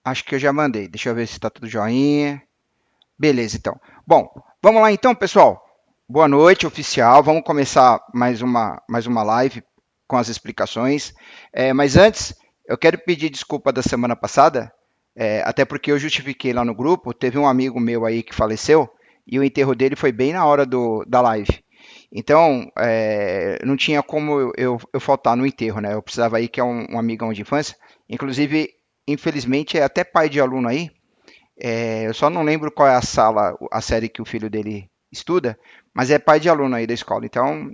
Acho que eu já mandei. Deixa eu ver se está tudo joinha. Beleza, então. Bom, vamos lá então, pessoal. Boa noite, oficial. Vamos começar mais uma live com as explicações. Mas antes, eu quero pedir desculpa da semana passada, até porque eu justifiquei lá no grupo. Teve um amigo meu aí que faleceu e o enterro dele foi bem na hora da live. Então, não tinha como eu faltar no enterro, né? Eu precisava ir, que é um amigão de infância. Inclusive, infelizmente, é até pai de aluno aí. Eu só não lembro qual é a sala, a série que o filho dele estuda, mas é pai de aluno aí da escola. Então,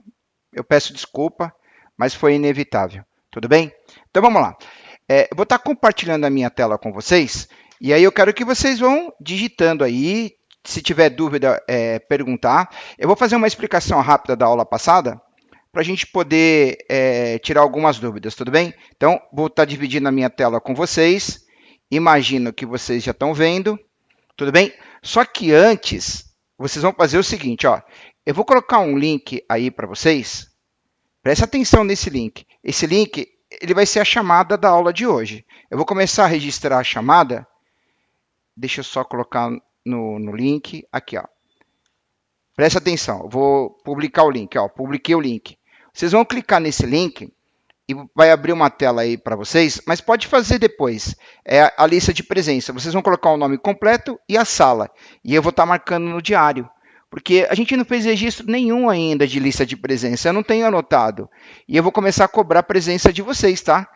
eu peço desculpa, mas foi inevitável. Tudo bem? Então, vamos lá. Eu vou estar compartilhando a minha tela com vocês, e aí eu quero que vocês vão digitando aí. Se tiver dúvida, perguntar. Eu vou fazer uma explicação rápida da aula passada, para a gente poder tirar algumas dúvidas, tudo bem? Então, vou estar dividindo a minha tela com vocês. Imagino que vocês já estão vendo, tudo bem? Só que antes, vocês vão fazer o seguinte, ó. Eu vou colocar um link aí para vocês. Presta atenção nesse link. Esse link, ele vai ser a chamada da aula de hoje. Eu vou começar a registrar a chamada. Deixa eu só colocar no link. Aqui, ó. Presta atenção. Eu vou publicar o link, ó. Publiquei o link. Vocês vão clicar nesse link e vai abrir uma tela aí para vocês, mas pode fazer depois. É a lista de presença. Vocês vão colocar o nome completo e a sala. E eu vou estar marcando no diário. Porque a gente não fez registro nenhum ainda de lista de presença. Eu não tenho anotado. E eu vou começar a cobrar a presença de vocês, tá?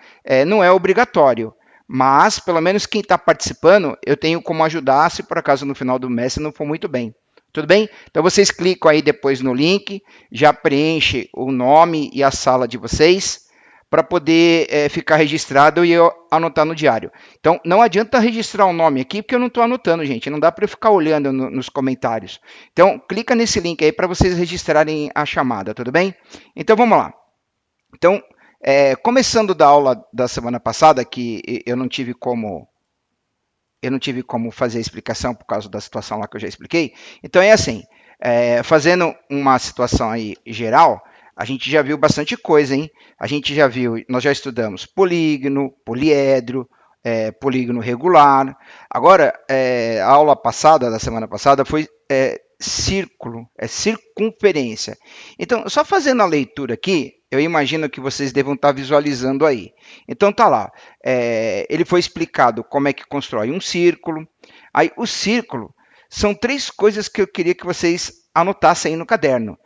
Não é obrigatório. Mas, pelo menos quem está participando, eu tenho como ajudar se por acaso no final do mês não for muito bem. Tudo bem? Então vocês clicam aí depois no link, já preenche o nome e a sala de vocês para poder ficar registrado e eu anotar no diário. Então, não adianta registrar o nome aqui, porque eu não estou anotando, gente. Não dá para eu ficar olhando nos comentários. Então, clica nesse link aí para vocês registrarem a chamada, tudo bem? Então, vamos lá. Então, começando da aula da semana passada, que eu não tive como fazer a explicação por causa da situação lá que eu já expliquei. Então, é assim, fazendo uma situação aí geral, a gente já viu bastante coisa, hein? A gente já viu, nós já estudamos polígono, poliedro, polígono regular. Agora, a aula passada, da semana passada, foi círculo, circunferência. Então, só fazendo a leitura aqui, eu imagino que vocês devam estar visualizando aí. Então, tá lá. Ele foi explicado como é que constrói um círculo. Aí, o círculo são três coisas que eu queria que vocês anotassem aí no caderno.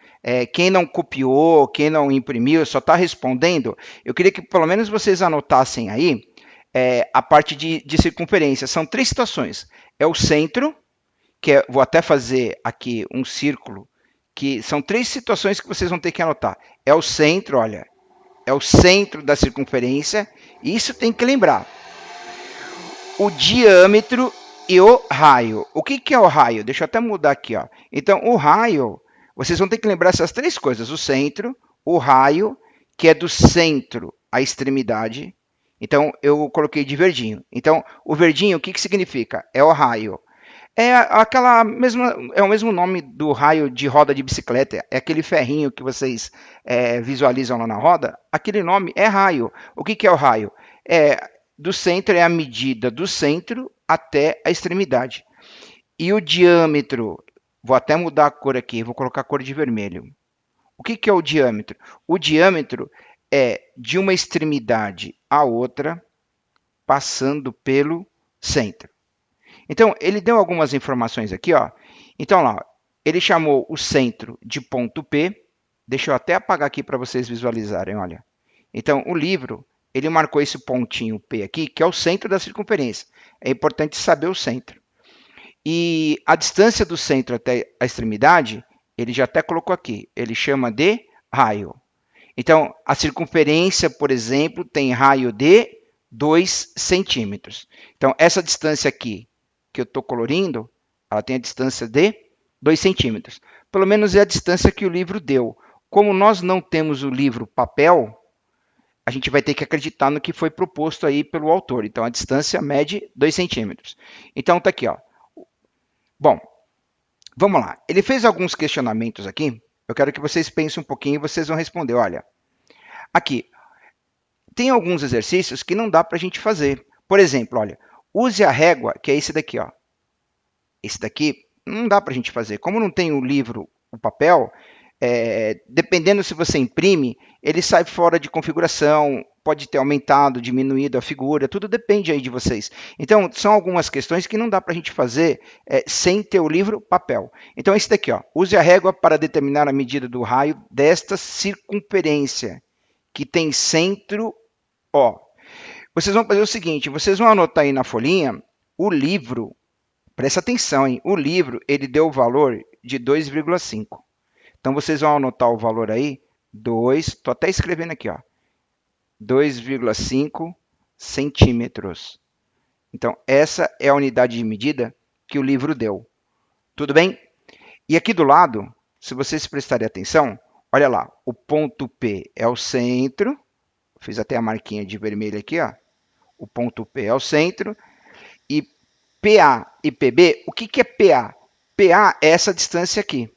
Quem não copiou, quem não imprimiu, só está respondendo, eu queria que pelo menos vocês anotassem aí a parte de circunferência. São três situações. É o centro, vou até fazer aqui um círculo, que são três situações que vocês vão ter que anotar. É o centro, olha, é o centro da circunferência, isso tem que lembrar. O diâmetro e o raio. O que é o raio? Deixa eu até mudar aqui, ó. Então, o raio, vocês vão ter que lembrar essas três coisas: o centro, o raio, que é do centro à extremidade. Então, eu coloquei de verdinho. Então, o verdinho, o que significa? É o raio. É o mesmo nome do raio de roda de bicicleta, é aquele ferrinho que vocês visualizam lá na roda, aquele nome é raio. O que é o raio? Do centro é a medida do centro até a extremidade. E o diâmetro, vou até mudar a cor aqui, vou colocar a cor de vermelho. O que é o diâmetro? O diâmetro é de uma extremidade à outra, passando pelo centro. Então, ele deu algumas informações aqui, ó. Então, lá, ele chamou o centro de ponto P. Deixa eu até apagar aqui para vocês visualizarem, olha. Então, o livro, ele marcou esse pontinho P aqui, que é o centro da circunferência. É importante saber o centro. E a distância do centro até a extremidade, ele já até colocou aqui. Ele chama de raio. Então, a circunferência, por exemplo, tem raio de 2 centímetros. Então, essa distância aqui, que eu estou colorindo, ela tem a distância de 2 centímetros. Pelo menos é a distância que o livro deu. Como nós não temos o livro papel, a gente vai ter que acreditar no que foi proposto aí pelo autor. Então, a distância mede 2 centímetros. Então, está aqui, ó. Bom, vamos lá. Ele fez alguns questionamentos aqui. Eu quero que vocês pensem um pouquinho e vocês vão responder. Olha, aqui, tem alguns exercícios que não dá para a gente fazer. Por exemplo, olha, Use a régua, que é esse daqui, ó. Esse daqui não dá para a gente fazer. Como não tem o livro, o papel, dependendo se você imprime, ele sai fora de configuração, pode ter aumentado, diminuído a figura, tudo depende aí de vocês. Então, são algumas questões que não dá para a gente fazer sem ter o livro papel. Então, esse daqui, ó, use a régua para determinar a medida do raio desta circunferência, que tem centro O. Vocês vão fazer o seguinte, vocês vão anotar aí na folhinha o livro, presta atenção, hein? O livro, ele deu o valor de 2,5. Então, vocês vão anotar o valor aí, 2, estou até escrevendo aqui, ó, 2,5 centímetros. Então, essa é a unidade de medida que o livro deu. Tudo bem? E aqui do lado, se vocês prestarem atenção, olha lá, o ponto P é o centro, fiz até a marquinha de vermelho aqui, ó. O ponto P é o centro, e PA e PB, o que é PA? PA é essa distância aqui,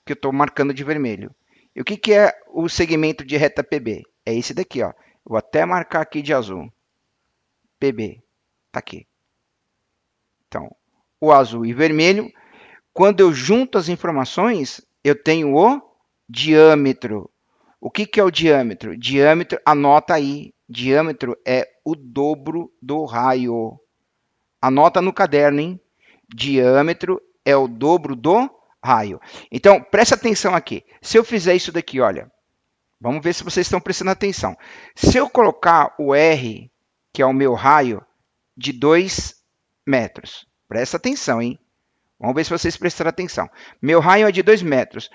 que eu estou marcando de vermelho. E o que é o segmento de reta PB? É esse daqui, ó. Vou até marcar aqui de azul. PB, tá aqui. Então, o azul e vermelho. Quando eu junto as informações, eu tenho o diâmetro. O que é o diâmetro? Diâmetro, anota aí. Diâmetro é o dobro do raio. Anota no caderno, hein? Diâmetro é o dobro do raio. Então, presta atenção aqui. Se eu fizer isso daqui, olha, vamos ver se vocês estão prestando atenção. Se eu colocar o R, que é o meu raio, de 2 metros, presta atenção, hein? Vamos ver se vocês prestaram atenção. Meu raio é de 2 metros.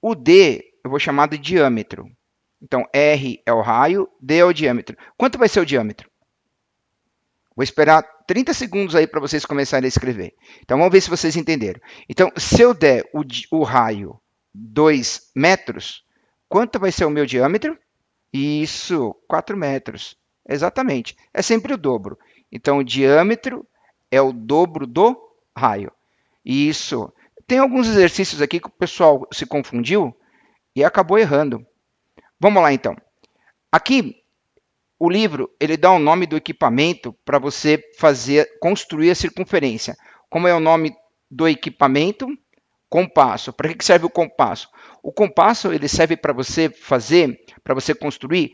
O D eu vou chamar de diâmetro. Então, R é o raio, D é o diâmetro. Quanto vai ser o diâmetro? Vou esperar 30 segundos aí para vocês começarem a escrever. Então, vamos ver se vocês entenderam. Então, se eu der o raio 2 metros, quanto vai ser o meu diâmetro? Isso, 4 metros. Exatamente. É sempre o dobro. Então, o diâmetro é o dobro do raio. Isso. Tem alguns exercícios aqui que o pessoal se confundiu e acabou errando. Vamos lá, então. Aqui, o livro ele dá o nome do equipamento para você construir a circunferência. Como é o nome do equipamento? Compasso. Para que serve o compasso? O compasso ele serve para você construir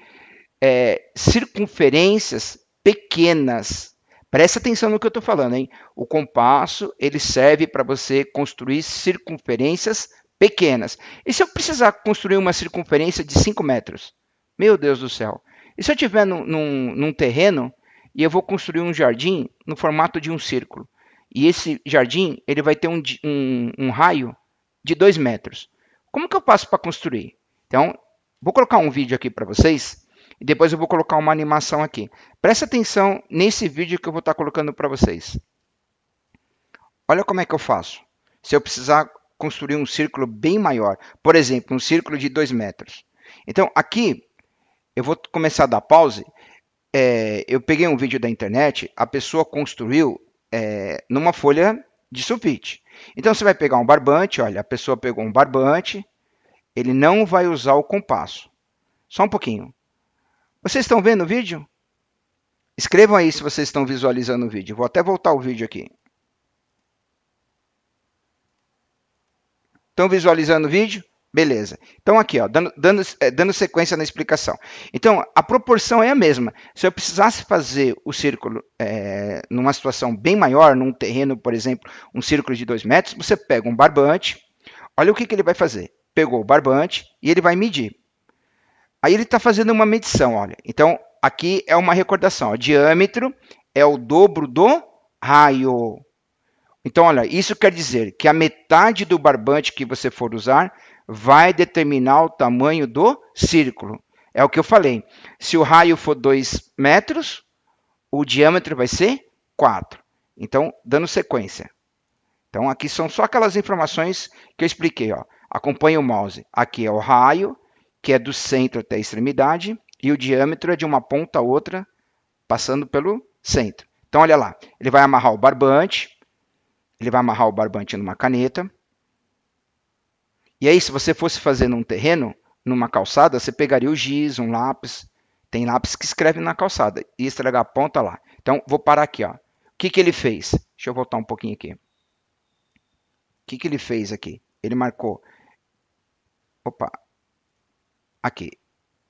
circunferências pequenas. Presta atenção no que eu estou falando, hein? O compasso ele serve para você construir circunferências pequenas. E se eu precisar construir uma circunferência de 5 metros? Meu Deus do céu. E se eu estiver num terreno e eu vou construir um jardim no formato de um círculo? E esse jardim ele vai ter um raio de 2 metros. Como que eu faço para construir? Então, vou colocar um vídeo aqui para vocês e depois eu vou colocar uma animação aqui. Presta atenção nesse vídeo que eu vou estar colocando para vocês. Olha como é que eu faço. Se eu precisar construir um círculo bem maior, por exemplo, um círculo de 2 metros. Então, aqui, eu vou começar a dar pause. Eu peguei um vídeo da internet, a pessoa construiu numa folha de sulfite. Então, você vai pegar um barbante, olha, a pessoa pegou um barbante, ele não vai usar o compasso. Só um pouquinho. Vocês estão vendo o vídeo? Escrevam aí se vocês estão visualizando o vídeo. Vou até voltar o vídeo aqui. Estão visualizando o vídeo? Beleza. Então, aqui, ó, dando sequência na explicação. Então, a proporção é a mesma. Se eu precisasse fazer o círculo numa situação bem maior, num terreno, por exemplo, um círculo de 2 metros, você pega um barbante. Olha o que ele vai fazer. Pegou o barbante e ele vai medir. Aí ele está fazendo uma medição, olha. Então, aqui é uma recordação. O diâmetro é o dobro do raio. Então, olha, isso quer dizer que a metade do barbante que você for usar vai determinar o tamanho do círculo. É o que eu falei. Se o raio for 2 metros, o diâmetro vai ser 4. Então, dando sequência. Então, aqui são só aquelas informações que eu expliquei. Ó. Acompanhe o mouse. Aqui é o raio, que é do centro até a extremidade, e o diâmetro é de uma ponta a outra, passando pelo centro. Então, olha lá. Ele vai amarrar o barbante. Ele vai amarrar o barbante numa caneta. E aí, se você fosse fazer num terreno, numa calçada, você pegaria o giz, um lápis. Tem lápis que escreve na calçada. E estragar a ponta lá. Então, vou parar aqui. Ó. que ele fez? Deixa eu voltar um pouquinho aqui. O que ele fez aqui? Ele marcou. Opa, aqui.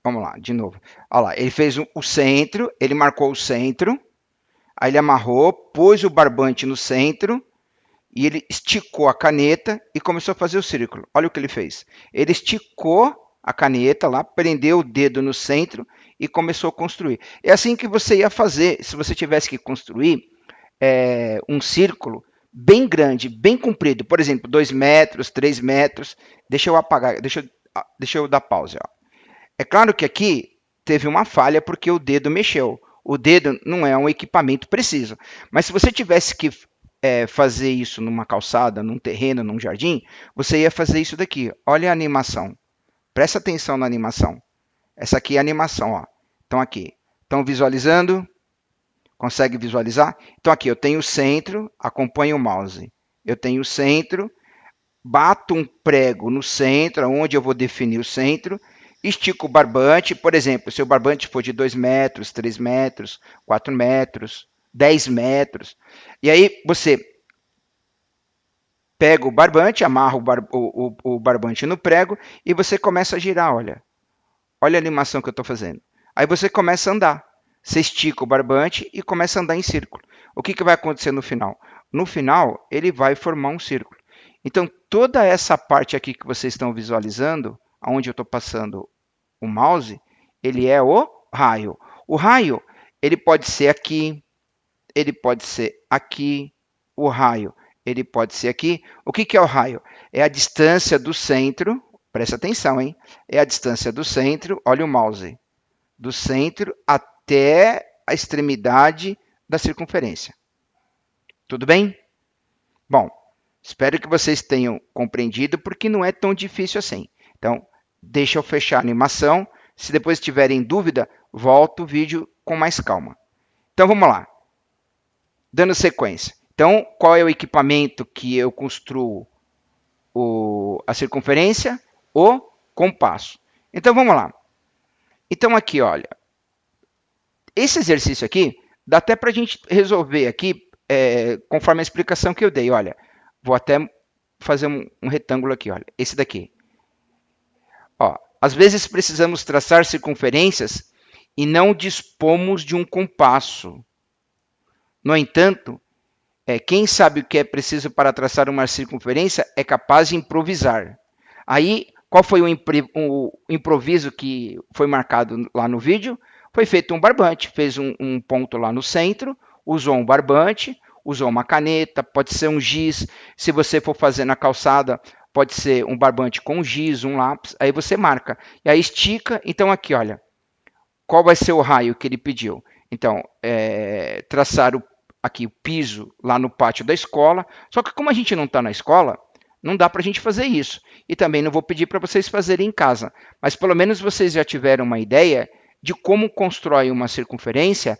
Vamos lá, de novo. Olha lá, ele fez o centro, ele marcou o centro, aí ele amarrou, pôs o barbante no centro, e ele esticou a caneta e começou a fazer o círculo. Olha o que ele fez. Ele esticou a caneta lá, prendeu o dedo no centro e começou a construir. É assim que você ia fazer se você tivesse que construir um círculo bem grande, bem comprido. Por exemplo, 2 metros, 3 metros. Deixa eu apagar, deixa eu dar pausa. Ó. É claro que aqui teve uma falha porque o dedo mexeu. O dedo não é um equipamento preciso. Mas se você tivesse que fazer isso numa calçada, num terreno, num jardim, você ia fazer isso daqui. Olha a animação. Presta atenção na animação. Essa aqui é a animação. Ó. Então, aqui. Estão visualizando? Consegue visualizar? Então, aqui eu tenho o centro, acompanha o mouse. Eu tenho o centro, bato um prego no centro, onde eu vou definir o centro, estico o barbante. Por exemplo, se o barbante for de 2 metros, 3 metros, 4 metros, 10 metros. E aí você pega o barbante, amarra o barbante no prego e você começa a girar, olha. Olha a animação que eu estou fazendo. Aí você começa a andar. Você estica o barbante e começa a andar em círculo. O que vai acontecer no final? No final, ele vai formar um círculo. Então, toda essa parte aqui que vocês estão visualizando, onde eu estou passando o mouse, ele é o raio. O raio, ele pode ser aqui, ele pode ser aqui, o raio, ele pode ser aqui. O que é o raio? É a distância do centro, presta atenção, hein? É a distância do centro, olha o mouse, do centro até a extremidade da circunferência. Tudo bem? Bom, espero que vocês tenham compreendido, porque não é tão difícil assim. Então, deixa eu fechar a animação. Se depois tiverem dúvida, volto o vídeo com mais calma. Então, vamos lá. Dando sequência. Então, qual é o equipamento que eu construo a circunferência? O compasso. Então, vamos lá. Então, aqui, olha. Esse exercício aqui, dá até para a gente resolver aqui, conforme a explicação que eu dei. Olha, vou até fazer um retângulo aqui, olha. Esse daqui. Ó, às vezes precisamos traçar circunferências e não dispomos de um compasso. No entanto, quem sabe o que é preciso para traçar uma circunferência é capaz de improvisar. Aí, qual foi o improviso que foi marcado lá no vídeo? Foi feito um barbante, fez um ponto lá no centro, usou um barbante, usou uma caneta, pode ser um giz. Se você for fazer na calçada, pode ser um barbante com giz, um lápis. Aí você marca. E aí estica. Então, aqui, olha. Qual vai ser o raio que ele pediu? Então, traçar aqui o piso lá no pátio da escola. Só que como a gente não está na escola, não dá para a gente fazer isso. E também não vou pedir para vocês fazerem em casa. Mas pelo menos vocês já tiveram uma ideia de como constrói uma circunferência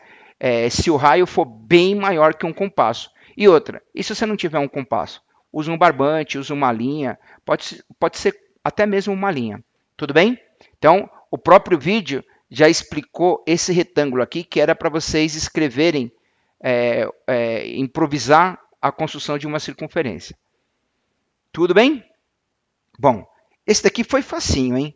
se o raio for bem maior que um compasso. E outra, e se você não tiver um compasso? Usa um barbante, usa uma linha, pode ser até mesmo uma linha. Tudo bem? Então, o próprio vídeo já explicou esse retângulo aqui, que era para vocês escreverem, improvisar a construção de uma circunferência. Tudo bem? Bom, esse daqui foi facinho, hein?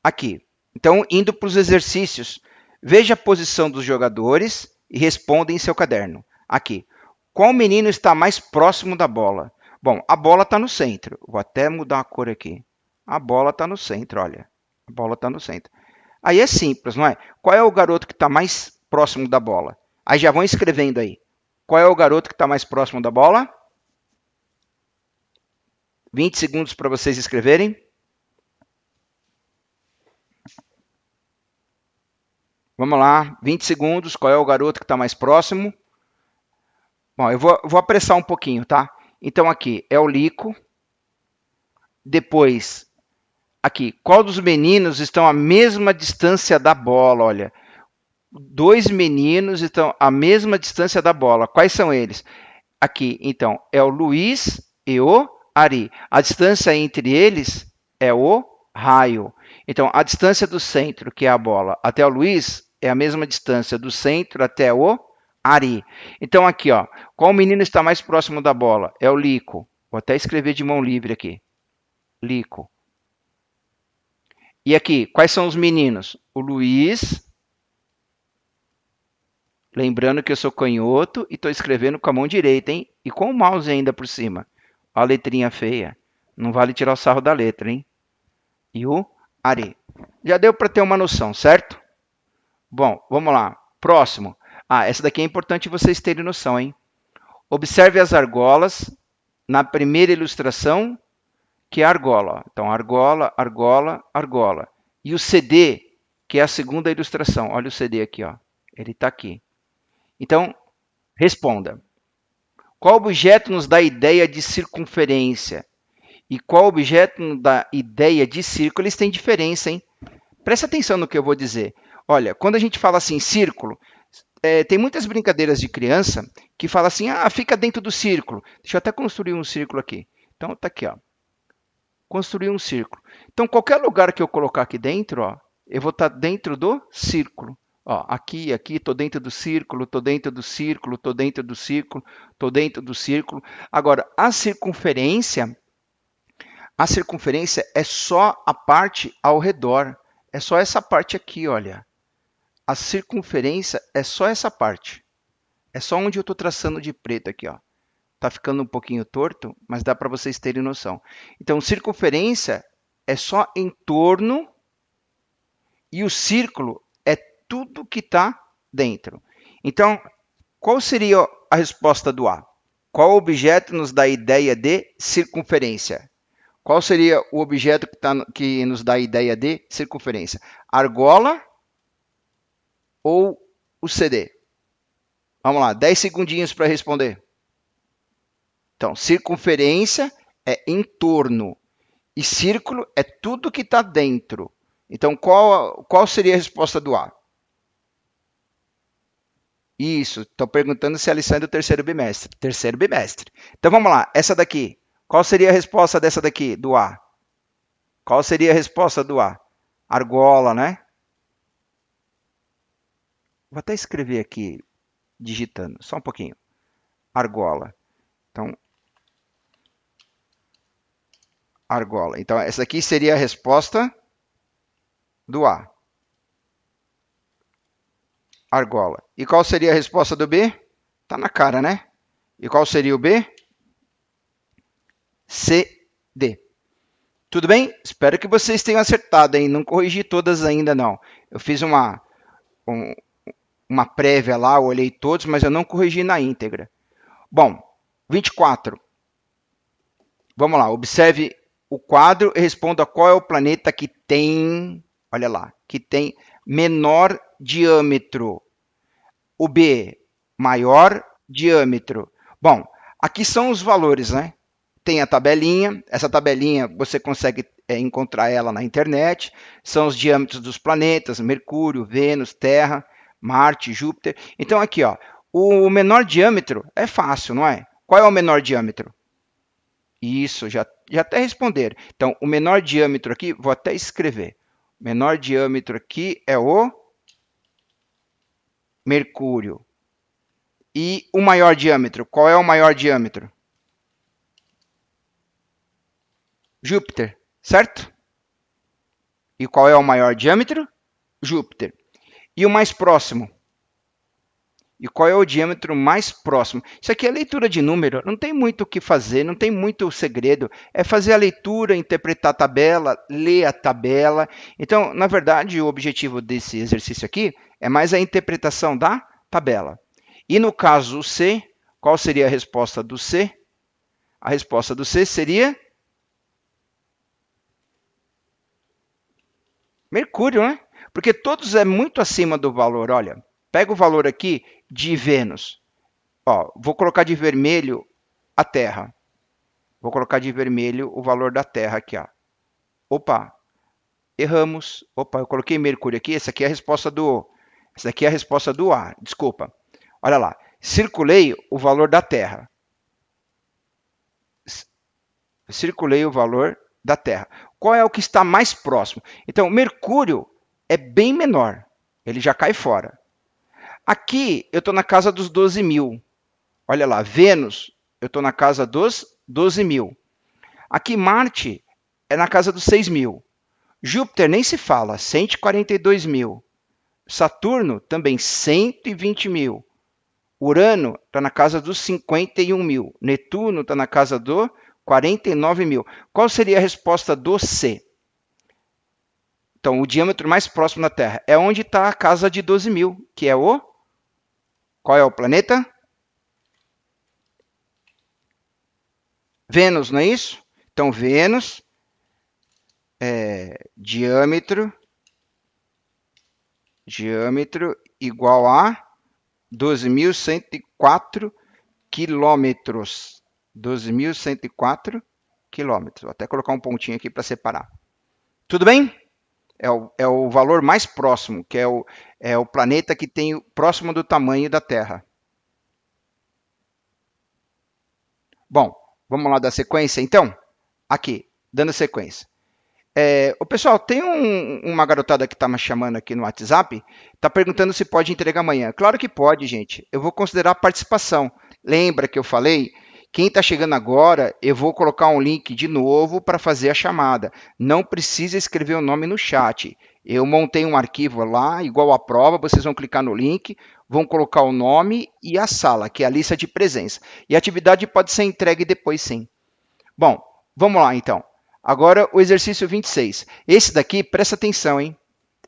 Aqui. Então, indo para os exercícios, veja a posição dos jogadores e responda em seu caderno. Aqui. Qual menino está mais próximo da bola? Bom, a bola está no centro. Vou até mudar a cor aqui. A bola está no centro, olha. A bola está no centro. Aí é simples, não é? Qual é o garoto que está mais próximo da bola? Aí já vão escrevendo aí. Qual é o garoto que está mais próximo da bola? 20 segundos para vocês escreverem. Vamos lá, 20 segundos. Qual é o garoto que está mais próximo? Bom, eu vou apressar um pouquinho, tá? Então, aqui é o Lico. Depois, aqui, qual dos meninos estão à mesma distância da bola? Olha, 2 meninos estão à mesma distância da bola. Quais são eles? Aqui, então, é o Luiz e o Ari. A distância entre eles é o raio. Então, a distância do centro, que é a bola, até o Luiz, é a mesma distância do centro até o Ari. Então aqui, ó, qual menino está mais próximo da bola? É o Lico. Vou até escrever de mão livre aqui. Lico. E aqui, quais são os meninos? O Luiz. Lembrando que eu sou canhoto e estou escrevendo com a mão direita, hein? E com o mouse ainda por cima. Olha a letrinha feia. Não vale tirar o sarro da letra, hein? E o Ari. Já deu para ter uma noção, certo? Bom, vamos lá. Próximo. Essa daqui é importante vocês terem noção, hein? Observe as argolas na primeira ilustração, que é a argola. Então, argola, argola, argola. E o CD, que é a segunda ilustração. Olha o CD aqui, ó. Ele está aqui. Então, responda. Qual objeto nos dá a ideia de circunferência? E qual objeto nos dá a ideia de círculo? Eles têm diferença, hein? Presta atenção no que eu vou dizer. Olha, quando a gente fala assim, círculo, tem muitas brincadeiras de criança que fala assim, fica dentro do círculo. Deixa eu até construir um círculo aqui. Então, tá aqui, ó. Construir um círculo. Então, qualquer lugar que eu colocar aqui dentro, ó, eu vou estar dentro do círculo. Ó, aqui, estou dentro do círculo, estou dentro do círculo, estou dentro do círculo, estou dentro do círculo. Agora, a circunferência é só a parte ao redor. É só essa parte aqui, olha. A circunferência é só essa parte. É só onde eu estou traçando de preto aqui, ó. Tá ficando um pouquinho torto, mas dá para vocês terem noção. Então, circunferência é só em torno e o círculo é tudo que está dentro. Então, qual seria a resposta do A? Qual objeto nos dá a ideia de circunferência? Qual seria o objeto que nos dá a ideia de circunferência? Argola ou o CD? Vamos lá, 10 segundinhos para responder. Então, circunferência é em torno e círculo é tudo que está dentro. Então, qual seria a resposta do A? Isso, estou perguntando se a lição é do terceiro bimestre. Terceiro bimestre. Então, vamos lá, essa daqui. Qual seria a resposta dessa daqui, do A? Qual seria a resposta do A? Argola, né? Vou até escrever aqui, digitando, só um pouquinho. Argola. Então, argola. Então, essa aqui seria a resposta do A. Argola. E qual seria a resposta do B? Tá na cara, né? E qual seria o B? C, D. Tudo bem? Espero que vocês tenham acertado, hein? Não corrigi todas ainda, não. Eu fiz uma prévia lá, olhei todos, mas eu não corrigi na íntegra. Bom, 24. Vamos lá, observe o quadro e responda qual é o planeta que tem, olha lá, que tem menor diâmetro. O B, maior diâmetro. Bom, aqui são os valores, né? Tem a tabelinha, essa tabelinha você consegue encontrar ela na internet. São os diâmetros dos planetas, Mercúrio, Vênus, Terra, Marte, Júpiter. Então aqui, ó, o menor diâmetro é fácil, não é? Qual é o menor diâmetro? Isso, já até responderam. Então, o menor diâmetro aqui, vou até escrever. O menor diâmetro aqui é o Mercúrio. E o maior diâmetro, qual é o maior diâmetro? Júpiter, certo? E qual é o maior diâmetro? Júpiter. E o mais próximo? E qual é o diâmetro mais próximo? Isso aqui é leitura de número, não tem muito o que fazer, não tem muito segredo. É fazer a leitura, interpretar a tabela, ler a tabela. Então, na verdade, o objetivo desse exercício aqui é mais a interpretação da tabela. E no caso C, qual seria a resposta do C? A resposta do C seria Mercúrio, né? Porque todos é muito acima do valor. Olha, pega o valor aqui de Vênus. Ó, vou colocar de vermelho a Terra. Vou colocar de vermelho o valor da Terra aqui. Ó. Opa, erramos. Opa, eu coloquei Mercúrio aqui. Essa aqui é a resposta do A. Desculpa. Olha lá. Circulei o valor da Terra. Circulei o valor da Terra. Qual é o que está mais próximo? Então, Mercúrio é bem menor. Ele já cai fora. Aqui eu estou na casa dos 12 mil. Olha lá, Vênus, eu estou na casa dos 12 mil. Aqui Marte é na casa dos 6 mil. Júpiter nem se fala, 142 mil. Saturno também 120 mil. Urano está na casa dos 51 mil. Netuno está na casa do 49 mil. Qual seria a resposta do C? Então, o diâmetro mais próximo da Terra é onde está a casa de 12 mil, que é o... Qual é o planeta? Vênus, não é isso? Então, Vênus é diâmetro igual a 12.104 quilômetros. 12.104 quilômetros. Vou até colocar um pontinho aqui para separar. Tudo bem? É o valor mais próximo, que é o planeta que tem próximo do tamanho da Terra. Bom, vamos lá dar sequência, então? Aqui, dando sequência. O pessoal, tem uma garotada que está me chamando aqui no WhatsApp, está perguntando se pode entregar amanhã. Claro que pode, gente. Eu vou considerar a participação. Lembra que eu falei? Quem está chegando agora, eu vou colocar um link de novo para fazer a chamada. Não precisa escrever o nome no chat. Eu montei um arquivo lá, igual à prova, vocês vão clicar no link, vão colocar o nome e a sala, que é a lista de presença. E a atividade pode ser entregue depois, sim. Bom, vamos lá, então. Agora, o exercício 26. Esse daqui, presta atenção, hein?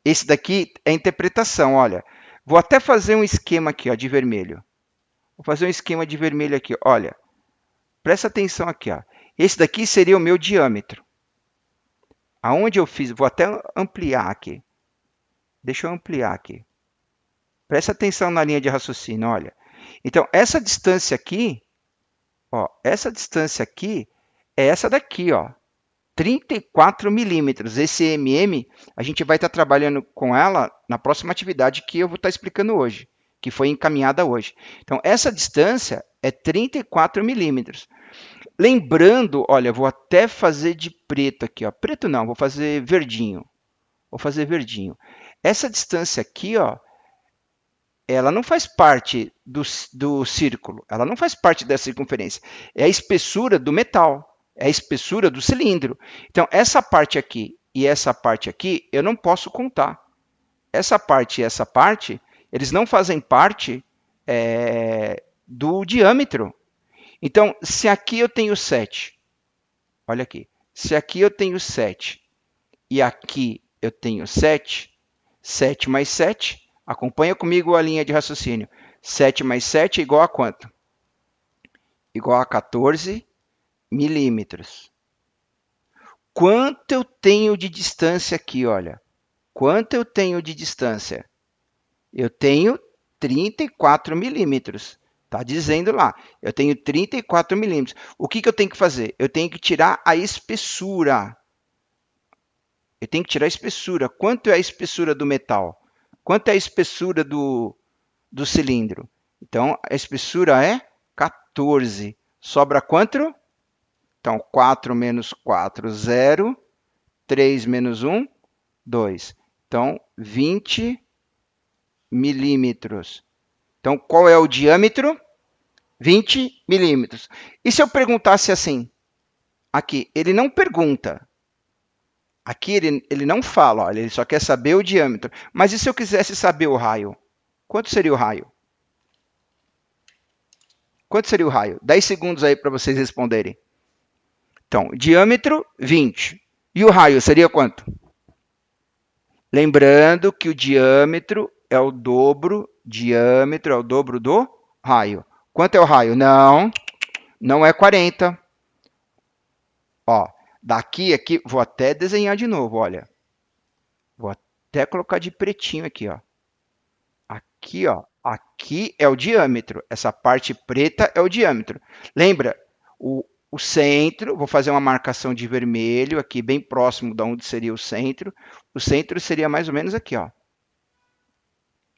Esse daqui é interpretação, olha. Vou até fazer um esquema aqui, ó, de vermelho. Vou fazer um esquema de vermelho aqui, olha. Presta atenção aqui, ó. Esse daqui seria o meu diâmetro. Aonde eu fiz, vou até ampliar aqui. Deixa eu ampliar aqui. Presta atenção na linha de raciocínio, olha. Então, essa distância aqui, ó, essa distância aqui é essa daqui, ó. 34 milímetros. Esse mm, a gente vai estar trabalhando com ela na próxima atividade que eu vou estar explicando hoje, que foi encaminhada hoje. Então, essa distância é 34 milímetros. Lembrando, olha, vou até fazer de preto aqui, ó. Preto não, vou fazer verdinho. Vou fazer verdinho. Essa distância aqui, ó, ela não faz parte do círculo, ela não faz parte da circunferência. É a espessura do metal. É a espessura do cilindro. Então, essa parte aqui e essa parte aqui, eu não posso contar. Essa parte e essa parte, eles não fazem parte do diâmetro. Então, se aqui eu tenho 7, olha aqui, se aqui eu tenho 7 e aqui eu tenho 7, 7 mais 7, acompanha comigo a linha de raciocínio. 7 mais 7 é igual a quanto? Igual a 14 milímetros. Quanto eu tenho de distância aqui, olha? Quanto eu tenho de distância? Eu tenho 34 milímetros. Está dizendo lá, eu tenho 34 milímetros. O que eu tenho que fazer? Eu tenho que tirar a espessura. Eu tenho que tirar a espessura. Quanto é a espessura do metal? Quanto é a espessura do cilindro? Então, a espessura é 14. Sobra quanto? Então, 4 menos 4, 0. 3 menos 1, 2. Então, 20 milímetros. Então, qual é o diâmetro? 20 milímetros. E se eu perguntasse assim? Aqui, ele não pergunta. Aqui ele não fala, olha, ele só quer saber o diâmetro. Mas e se eu quisesse saber o raio? Quanto seria o raio? Quanto seria o raio? 10 segundos aí para vocês responderem. Então, diâmetro, 20. E o raio seria quanto? Lembrando que o diâmetro é o dobro, diâmetro é o dobro do raio. Quanto é o raio? Não é 40. Ó, daqui aqui, vou até desenhar de novo, olha. Vou até colocar de pretinho aqui, ó. Aqui, ó, aqui é o diâmetro. Essa parte preta é o diâmetro. Lembra, o centro, vou fazer uma marcação de vermelho aqui, bem próximo de onde seria o centro. O centro seria mais ou menos aqui, ó.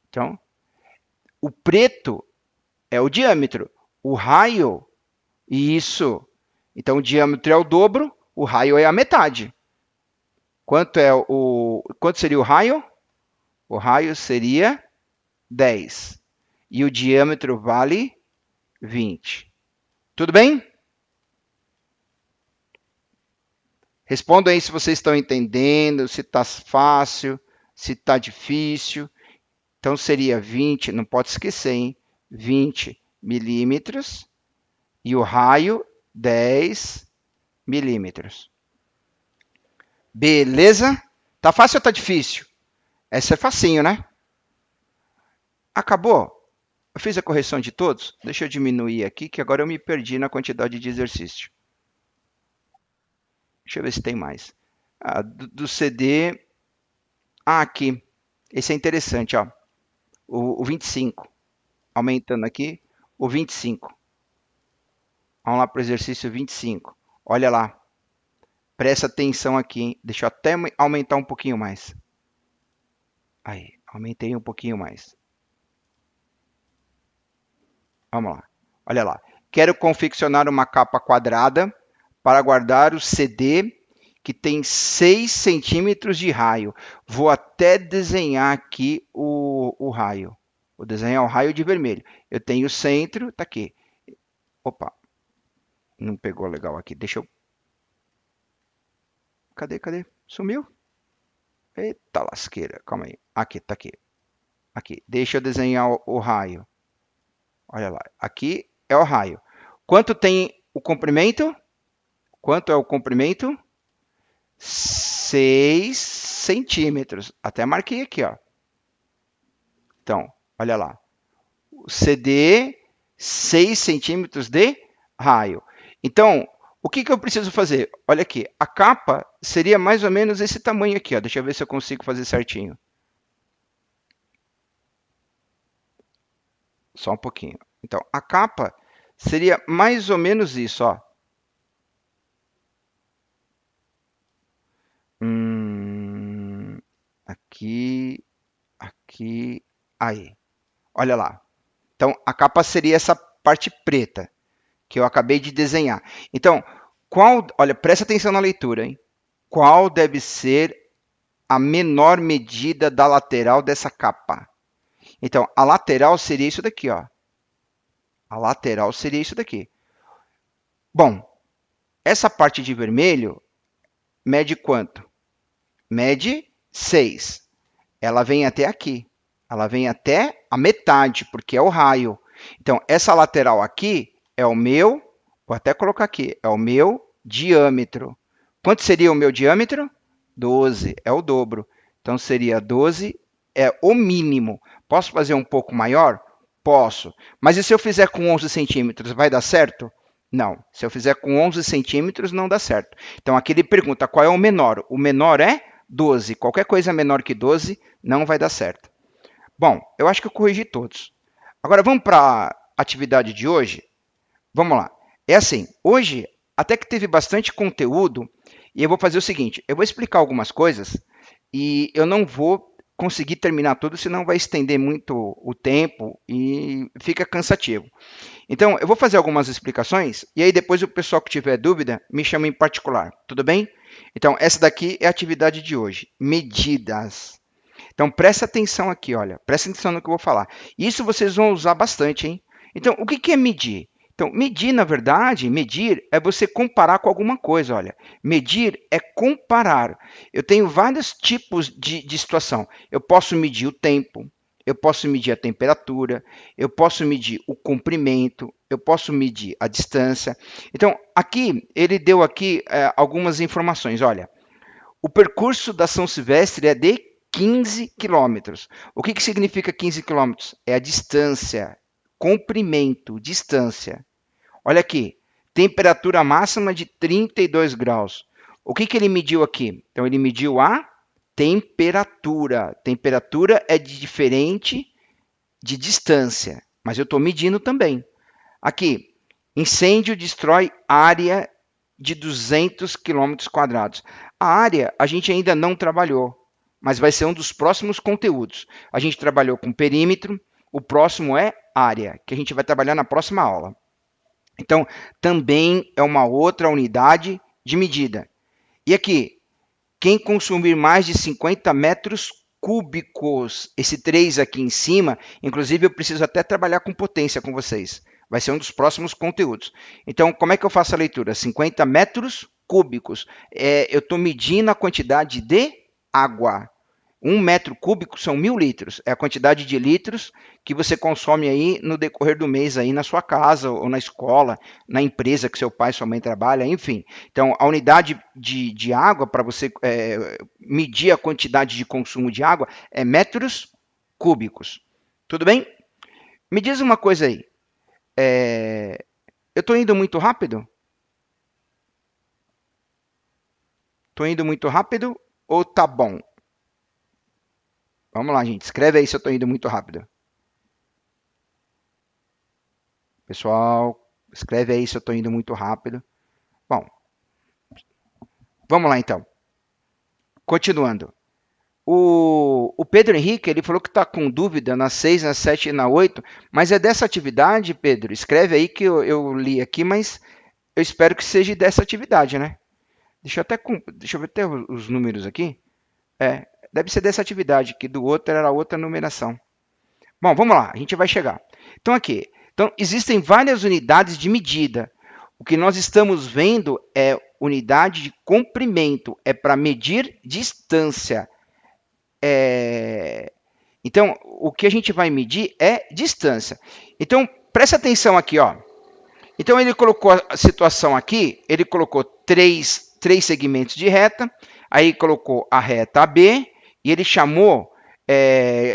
Então, o preto é o diâmetro. O raio, isso. Então, o diâmetro é o dobro, o raio é a metade. Quanto seria o raio? O raio seria 10. e o diâmetro vale 20. Tudo bem? Respondam aí se vocês estão entendendo, se está fácil, se está difícil. Então, seria 20, não pode esquecer, hein? 20 milímetros e o raio 10 milímetros. Beleza? Tá fácil ou tá difícil? Essa é facinho, né? Acabou? Eu fiz a correção de todos? Deixa eu diminuir aqui, que agora eu me perdi na quantidade de exercício. Deixa eu ver se tem mais. Do CD... aqui. Esse é interessante, ó. O 25. Aumentando aqui, o 25. Vamos lá para o exercício 25. Olha lá. Presta atenção aqui, hein? Deixa eu até aumentar um pouquinho mais. Aí, aumentei um pouquinho mais. Vamos lá. Olha lá. Quero confeccionar uma capa quadrada para guardar o CD que tem 6 centímetros de raio. Vou até desenhar aqui o raio. Vou desenhar o raio de vermelho. Eu tenho o centro, tá aqui. Opa, não pegou legal aqui. Deixa eu... Cadê? Sumiu? Eita lasqueira, calma aí. Aqui, tá aqui. Aqui, deixa eu desenhar o raio. Olha lá, aqui é o raio. Quanto tem o comprimento? Quanto é o comprimento? 6 centímetros. Até marquei aqui, ó. Então, olha lá. O CD, 6 centímetros de raio. Então, o que eu preciso fazer? Olha aqui, a capa seria mais ou menos esse tamanho aqui, ó. Deixa eu ver se eu consigo fazer certinho. Só um pouquinho. Então, a capa seria mais ou menos isso, ó. Aqui, aqui, aí. Olha lá. Então, a capa seria essa parte preta que eu acabei de desenhar. Então, olha, presta atenção na leitura, hein? Qual deve ser a menor medida da lateral dessa capa? Então, a lateral seria isso daqui, ó. A lateral seria isso daqui. Bom, essa parte de vermelho mede quanto? Mede 6. Ela vem até aqui. Ela vem até a metade, porque é o raio. Então, essa lateral aqui é o meu, vou até colocar aqui, é o meu diâmetro. Quanto seria o meu diâmetro? 12, é o dobro. Então, seria 12, é o mínimo. Posso fazer um pouco maior? Posso. Mas e se eu fizer com 11 centímetros, vai dar certo? Não. Se eu fizer com 11 centímetros, não dá certo. Então, aqui ele pergunta qual é o menor. O menor é 12. Qualquer coisa menor que 12 não vai dar certo. Bom, eu acho que eu corrigi todos. Agora, vamos para a atividade de hoje? Vamos lá. É assim, hoje até que teve bastante conteúdo e eu vou fazer o seguinte, eu vou explicar algumas coisas e eu não vou conseguir terminar tudo, senão vai estender muito o tempo e fica cansativo. Então, eu vou fazer algumas explicações e aí depois o pessoal que tiver dúvida me chama em particular, tudo bem? Então, essa daqui é a atividade de hoje, medidas. Então, presta atenção aqui, olha, presta atenção no que eu vou falar. Isso vocês vão usar bastante, hein? Então, o que é medir? Então, medir, na verdade, medir é você comparar com alguma coisa, olha. Medir é comparar. Eu tenho vários tipos de situação. Eu posso medir o tempo, eu posso medir a temperatura, eu posso medir o comprimento, eu posso medir a distância. Então, aqui, ele deu aqui algumas informações, olha. O percurso da São Silvestre é de 15 quilômetros. O que significa 15 quilômetros? É a distância, comprimento, distância. Olha aqui, temperatura máxima de 32 graus. O que ele mediu aqui? Então, ele mediu a temperatura. Temperatura é diferente de distância, mas eu estou medindo também. Aqui, incêndio destrói área de 200 quilômetros quadrados. A área a gente ainda não trabalhou, mas vai ser um dos próximos conteúdos. A gente trabalhou com perímetro, o próximo é área, que a gente vai trabalhar na próxima aula. Então, também é uma outra unidade de medida. E aqui, quem consumir mais de 50 metros cúbicos. Esse 3 aqui em cima, inclusive eu preciso até trabalhar com potência com vocês. Vai ser um dos próximos conteúdos. Então, como é que eu faço a leitura? 50 metros cúbicos. Eu estou medindo a quantidade de água. 1 metro cúbico são 1.000 litros. É a quantidade de litros que você consome aí no decorrer do mês aí na sua casa ou na escola, na empresa que seu pai e sua mãe trabalham, enfim. Então, a unidade de água, para você medir a quantidade de consumo de água, é metros cúbicos. Tudo bem? Me diz uma coisa aí. Eu estou indo muito rápido? Estou indo muito rápido ou tá bom? Vamos lá, gente. Escreve aí se eu estou indo muito rápido. Pessoal, escreve aí se eu estou indo muito rápido. Bom, vamos lá então. Continuando. O Pedro Henrique, ele falou que está com dúvida na 6, na 7 e na 8, mas é dessa atividade, Pedro? Escreve aí que eu li aqui, mas eu espero que seja dessa atividade, né? Deixa eu ver até os números aqui. Deve ser dessa atividade, que do outro era outra numeração. Bom, vamos lá, a gente vai chegar. Então, aqui. Então, existem várias unidades de medida. O que nós estamos vendo é unidade de comprimento, é para medir distância. Então, o que a gente vai medir é distância. Então, presta atenção aqui, ó. Então, ele colocou a situação aqui, ele colocou três segmentos de reta, aí colocou a reta AB, e ele chamou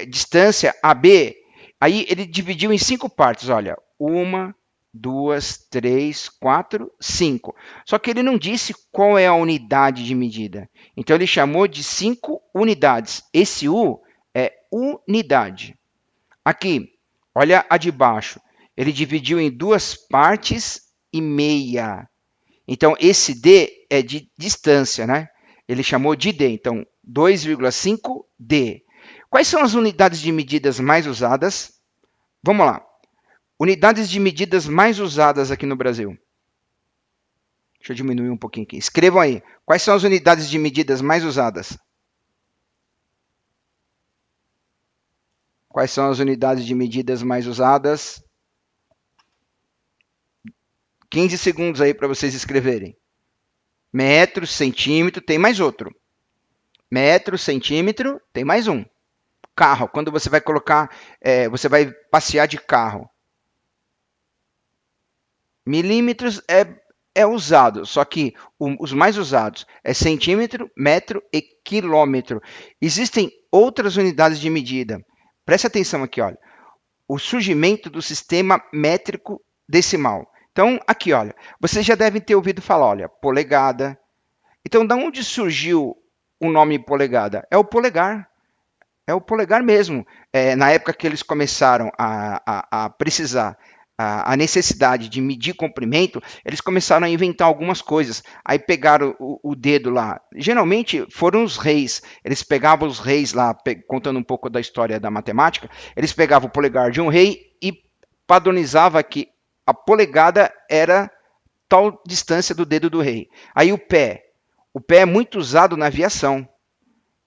distância AB, aí ele dividiu em 5 partes, olha, 1, 2, 3, 4, 5. Só que ele não disse qual é a unidade de medida. Então, ele chamou de 5 unidades. Esse U é unidade. Aqui, olha a de baixo. Ele dividiu em 2 partes e meia. Então, esse D é de distância, né? Ele chamou de D. Então, 2,5 D. Quais são as unidades de medidas mais usadas? Vamos lá. Unidades de medidas mais usadas aqui no Brasil. Deixa eu diminuir um pouquinho aqui. Escrevam aí. Quais são as unidades de medidas mais usadas? Quais são as unidades de medidas mais usadas? 15 segundos aí para vocês escreverem. Metro, centímetro, tem mais outro. Metro, centímetro, tem mais um. Carro, quando você vai colocar, você vai passear de carro. Milímetros é usado, só que os mais usados é centímetro, metro e quilômetro. Existem outras unidades de medida. Preste atenção aqui, olha. O surgimento do sistema métrico decimal. Então, aqui, olha, vocês já devem ter ouvido falar, olha, polegada. Então, da onde surgiu o nome polegada? É o polegar. É o polegar mesmo. Na época que eles começaram a precisar, a necessidade de medir comprimento, eles começaram a inventar algumas coisas. Aí pegaram o dedo lá. Geralmente foram os reis. Eles pegavam os reis lá, contando um pouco da história da matemática, eles pegavam o polegar de um rei e padronizava que a polegada era tal distância do dedo do rei. Aí o pé. O pé é muito usado na aviação.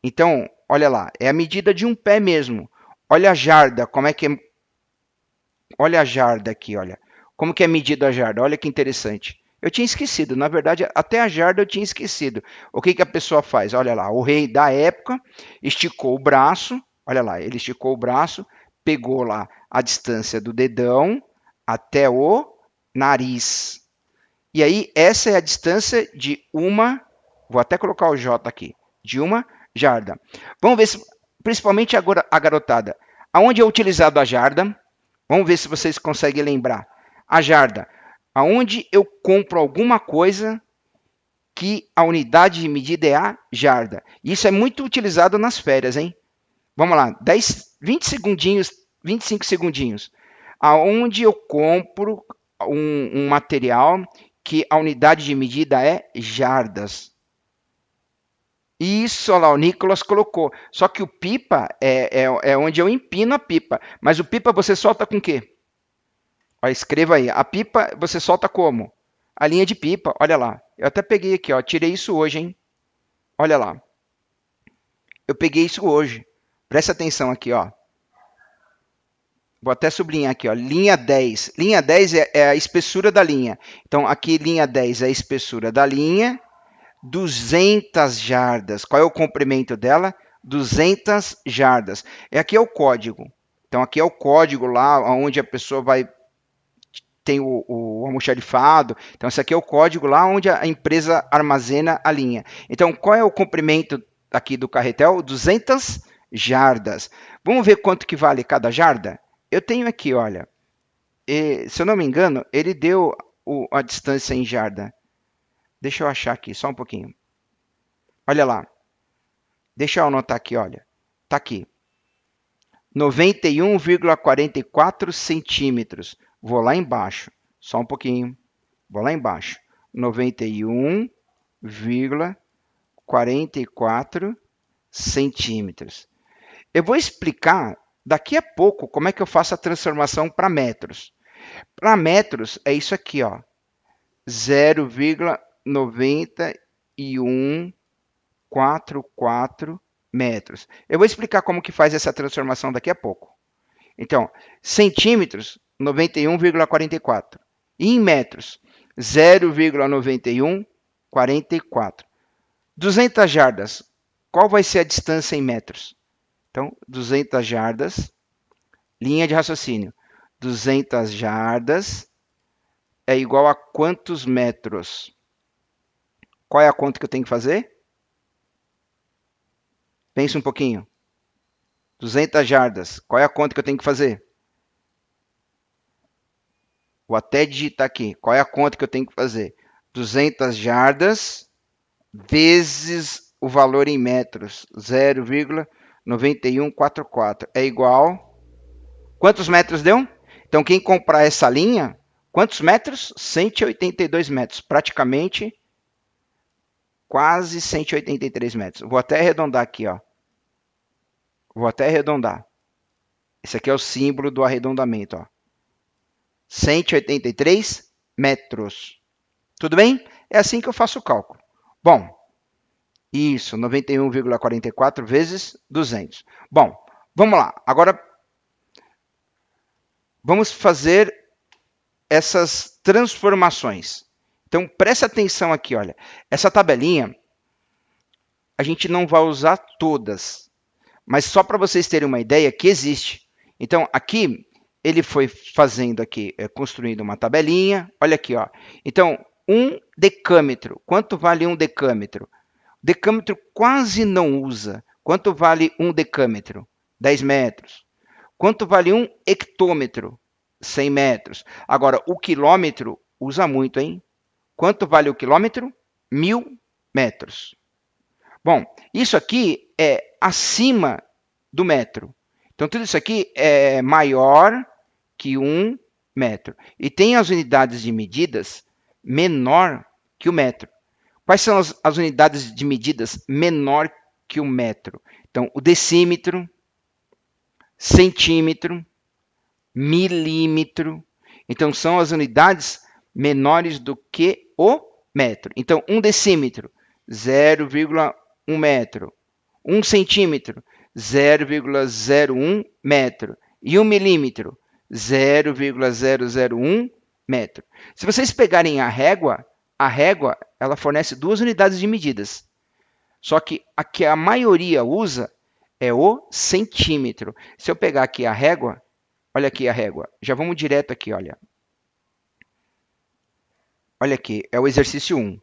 Então, olha lá, é a medida de um pé mesmo. Olha a jarda, como é que é. Olha a jarda aqui, olha. Como que é medida a jarda? Olha que interessante. Eu tinha esquecido, na verdade, até a jarda eu tinha esquecido. O que a pessoa faz? Olha lá, o rei da época esticou o braço, olha lá, ele esticou o braço, pegou lá a distância do dedão até o nariz. E aí, essa é a distância de uma, vou até colocar o J aqui, de uma jarda. Vamos ver, principalmente agora a garotada, aonde é utilizado a jarda? Vamos ver se vocês conseguem lembrar. A jarda, aonde eu compro alguma coisa que a unidade de medida é a jarda. Isso é muito utilizado nas férias, hein? Vamos lá, 20 segundinhos, 25 segundinhos. Aonde eu compro um material que a unidade de medida é jardas. Isso, olha lá, o Nicolas colocou. Só que o pipa é onde eu empino a pipa. Mas o pipa você solta com o quê? Ó, escreva aí. A pipa você solta como? A linha de pipa, olha lá. Eu até peguei aqui, ó. Tirei isso hoje, hein? Olha lá. Eu peguei isso hoje. Presta atenção aqui, ó. Vou até sublinhar aqui, ó, linha 10. Linha 10 é a espessura da linha. Então, aqui, linha 10 é a espessura da linha. 200 jardas. Qual é o comprimento dela? 200 jardas. Aqui é o código. Então, aqui é o código lá onde a pessoa vai... Tem o almoxarifado. Então, esse aqui é o código lá onde a empresa armazena a linha. Então, qual é o comprimento aqui do carretel? 200 jardas. Vamos ver quanto que vale cada jarda? Eu tenho aqui, olha, se eu não me engano, ele deu a distância em jarda. Deixa eu achar aqui, só um pouquinho. Olha lá. Deixa eu anotar aqui, olha. Está aqui. 91,44 centímetros. Vou lá embaixo. Só um pouquinho. Vou lá embaixo. 91,44 centímetros. Eu vou explicar daqui a pouco como é que eu faço a transformação para metros. Para metros é isso aqui, ó. 0,9144 metros. Eu vou explicar como que faz essa transformação daqui a pouco. Então, centímetros, 91,44. E em metros, 0,9144. 200 jardas, qual vai ser a distância em metros? Então, 200 jardas, linha de raciocínio. 200 jardas é igual a quantos metros? Qual é a conta que eu tenho que fazer? Pensa um pouquinho. 200 jardas. Qual é a conta que eu tenho que fazer? Vou até digitar aqui. Qual é a conta que eu tenho que fazer? 200 jardas vezes o valor em metros. 0,9144. É igual... Quantos metros deu? Então, quem comprar essa linha, quantos metros? 182 metros. Praticamente, quase 183 metros. Vou até arredondar aqui, ó. Vou até arredondar. Esse aqui é o símbolo do arredondamento, ó. 183 metros. Tudo bem? É assim que eu faço o cálculo. Bom, isso, 91,44 vezes 200. Bom, vamos lá. Agora, vamos fazer essas transformações. Então, presta atenção aqui, olha. Essa tabelinha, a gente não vai usar todas, mas só para vocês terem uma ideia que existe. Então, aqui, ele foi fazendo aqui, construindo uma tabelinha. Olha aqui, ó. Então, 1 decâmetro. Quanto vale 1 decâmetro? Decâmetro quase não usa. Quanto vale 1 decâmetro? 10 metros. Quanto vale 1 hectômetro? 100 metros. Agora, o quilômetro usa muito, hein? Quanto vale o quilômetro? 1000 metros. Bom, isso aqui é acima do metro. Então, tudo isso aqui é maior que 1 metro. E tem as unidades de medidas menor que o metro. Quais são as unidades de medidas menor que o metro? Então, o decímetro, centímetro, milímetro. Então, são as unidades menores do que o metro. Então, 1 decímetro, 0,1 metro. 1 centímetro, 0,01 metro. E 1 milímetro, 0,001 metro. Se vocês pegarem a régua ela fornece 2 unidades de medidas. Só que a que a maioria usa é o centímetro. Se eu pegar aqui a régua, olha aqui a régua. Já vamos direto aqui, olha. Olha aqui, é o exercício 1.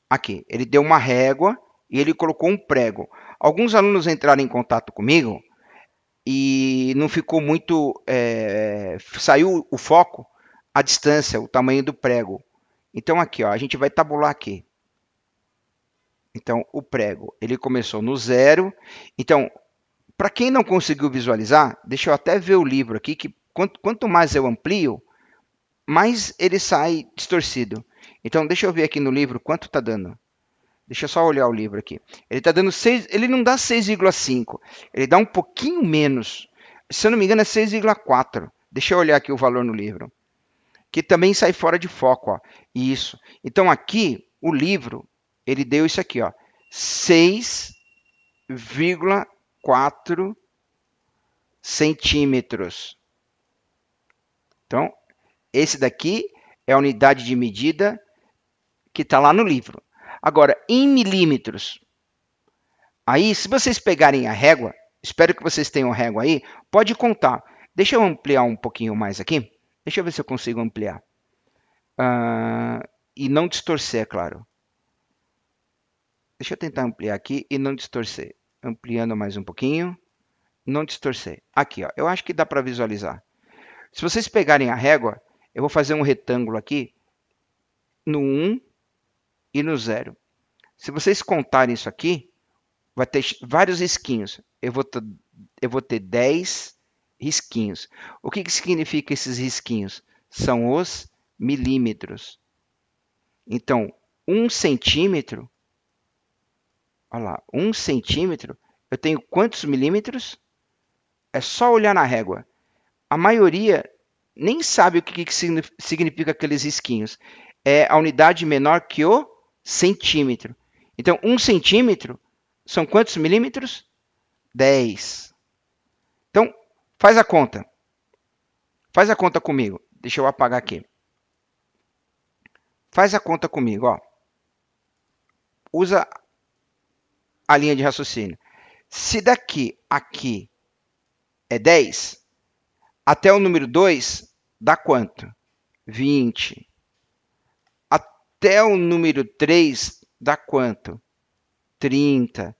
Aqui, ele deu uma régua e ele colocou um prego. Alguns alunos entraram em contato comigo e não ficou muito... saiu o foco, a distância, o tamanho do prego. Então, aqui, ó, a gente vai tabular aqui. Então, o prego, ele começou no 0. Então, para quem não conseguiu visualizar, deixa eu até ver o livro aqui, que quanto mais eu amplio, mais ele sai distorcido. Então, deixa eu ver aqui no livro quanto está dando. Deixa eu só olhar o livro aqui. Ele está dando 6, ele não dá 6,5, ele dá um pouquinho menos. Se eu não me engano, é 6,4. Deixa eu olhar aqui o valor no livro. Que também sai fora de foco, ó. Isso. Então, aqui, o livro, ele deu isso aqui, ó. 6,4 4 centímetros. Então, esse daqui é a unidade de medida que está lá no livro. Agora, em milímetros, aí, se vocês pegarem a régua, espero que vocês tenham régua aí, pode contar. Deixa eu ampliar um pouquinho mais aqui. Deixa eu ver se eu consigo ampliar. E não distorcer, é claro. Deixa eu tentar ampliar aqui e não distorcer. Ampliando mais um pouquinho. Não distorcer. Aqui, ó, eu acho que dá para visualizar. Se vocês pegarem a régua, eu vou fazer um retângulo aqui no 1 e no 0. Se vocês contarem isso aqui, vai ter vários risquinhos. Eu vou ter 10 risquinhos. O que significa esses risquinhos? São os milímetros. Então, 1 centímetro, olha lá, 1 centímetro, eu tenho quantos milímetros? É só olhar na régua. A maioria nem sabe o que significa aqueles risquinhos. É a unidade menor que o centímetro. Então, 1 centímetro são quantos milímetros? 10. Então, faz a conta. Faz a conta comigo. Deixa eu apagar aqui. Faz a conta comigo, ó. Usa a linha de raciocínio. Se daqui aqui é 10, até o número 2 dá quanto? 20. Até o número 3 dá quanto? 30.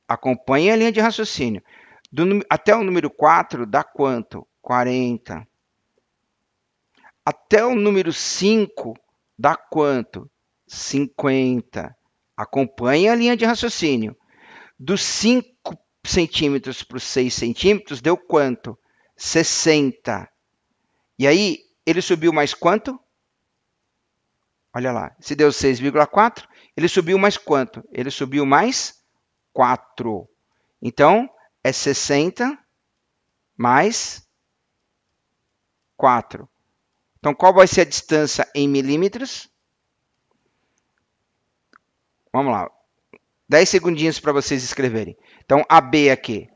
Acompanhe a linha de raciocínio. Até o número 4 dá quanto? 40. Até o número 5 dá quanto? 50. Acompanhe a linha de raciocínio. Dos 5 centímetros para os 6 centímetros, deu quanto? 60. E aí, ele subiu mais quanto? Olha lá, se deu 6,4, ele subiu mais quanto? Ele subiu mais 4. Então, é 60 mais 4. Então, qual vai ser a distância em milímetros? Vamos lá. 10 segundinhos para vocês escreverem. Então, AB aqui.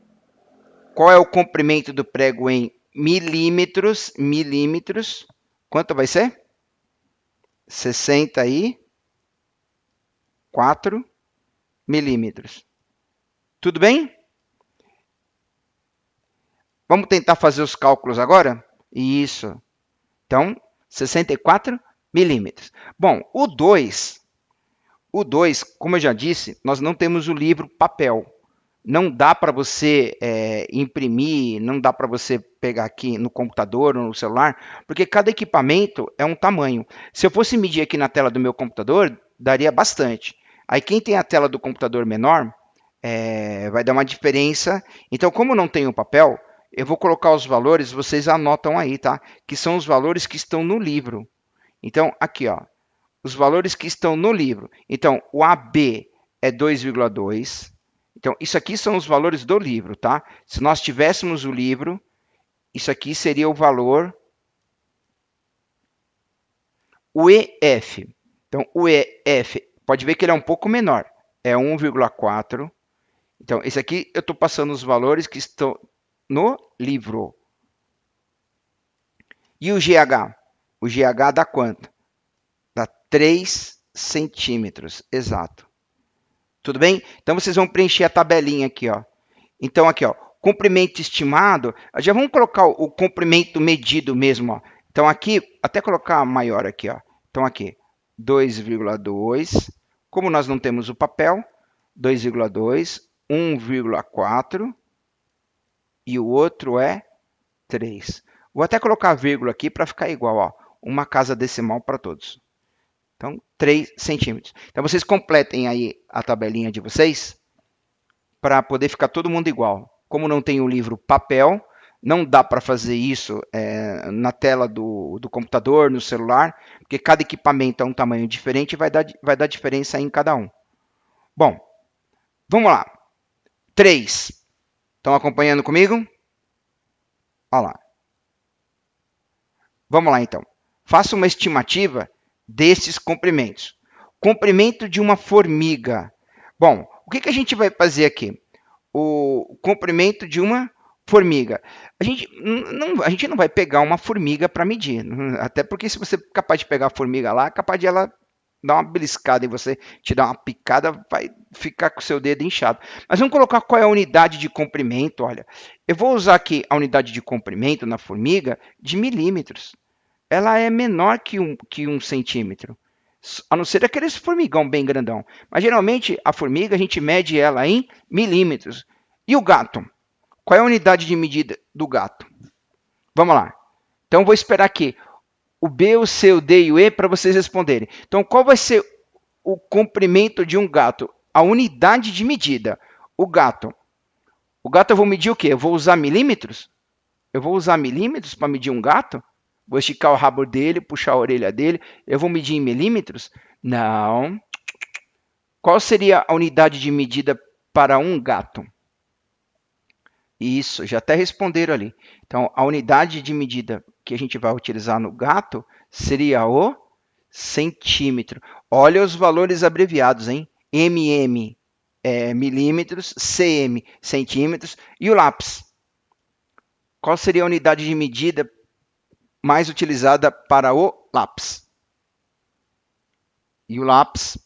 Qual é o comprimento do prego em milímetros? Milímetros. Quanto vai ser? 64 milímetros. Tudo bem? Vamos tentar fazer os cálculos agora? Isso. Então, 64 milímetros. Bom, o 2, como eu já disse, nós não temos o livro papel. Não dá para você imprimir, não dá para você pegar aqui no computador ou no celular, porque cada equipamento é um tamanho. Se eu fosse medir aqui na tela do meu computador, daria bastante. Aí quem tem a tela do computador menor, vai dar uma diferença. Então, como não tem o papel, eu vou colocar os valores, vocês anotam aí, tá? Que são os valores que estão no livro. Então, aqui, ó, os valores que estão no livro. Então, o AB é 2,2. Então, isso aqui são os valores do livro, tá? Se nós tivéssemos o livro, isso aqui seria o valor. O EF. Então, o EF, pode ver que ele é um pouco menor. É 1,4. Então, esse aqui eu estou passando os valores que estão no livro. E o GH? O GH dá quanto? Dá 3 centímetros, exato. Tudo bem? Então, vocês vão preencher a tabelinha aqui, ó. Então, aqui, ó, comprimento estimado, já vamos colocar o comprimento medido mesmo, ó. Então, aqui, até colocar maior aqui, ó. Então, aqui, 2,2. Como nós não temos o papel, 2,2, 1,4 e o outro é 3. Vou até colocar vírgula aqui para ficar igual, ó, uma casa decimal para todos. Então, 3 centímetros. Então, vocês completem aí a tabelinha de vocês para poder ficar todo mundo igual. Como não tem o livro papel, não dá para fazer isso na tela do computador, no celular, porque cada equipamento é um tamanho diferente e vai dar diferença em cada um. Bom, vamos lá. 3. Estão acompanhando comigo? Olha lá. Vamos lá, então. Faça uma estimativa desses comprimentos. Comprimento de uma formiga. Bom, o que a gente vai fazer aqui? o comprimento de uma formiga. A gente não vai pegar uma formiga para medir, até porque se você é capaz de pegar a formiga lá, é capaz de ela dar uma beliscada em você, te dar uma picada, vai ficar com o seu dedo inchado. Mas vamos colocar qual é a unidade de comprimento, olha. Eu vou usar aqui a unidade de comprimento na formiga de milímetros. Ela é menor que um centímetro, a não ser aqueles formigão bem grandão. Mas geralmente a formiga a gente mede ela em milímetros. E o gato? Qual é a unidade de medida do gato? Vamos lá. Então vou esperar aqui o B, o C, o D e o E para vocês responderem. Então qual vai ser o comprimento de um gato? A unidade de medida. O gato. O gato eu vou medir o quê? Eu vou usar milímetros? Eu vou usar milímetros para medir um gato? Vou esticar o rabo dele, puxar a orelha dele. Eu vou medir em milímetros? Não. Qual seria a unidade de medida para um gato? Isso, já até responderam ali. Então, a unidade de medida que a gente vai utilizar no gato seria o centímetro. Olha os valores abreviados, hein? MM é milímetros, CM centímetros e o lápis. Qual seria a unidade de medida mais utilizada para o lápis? E o lápis?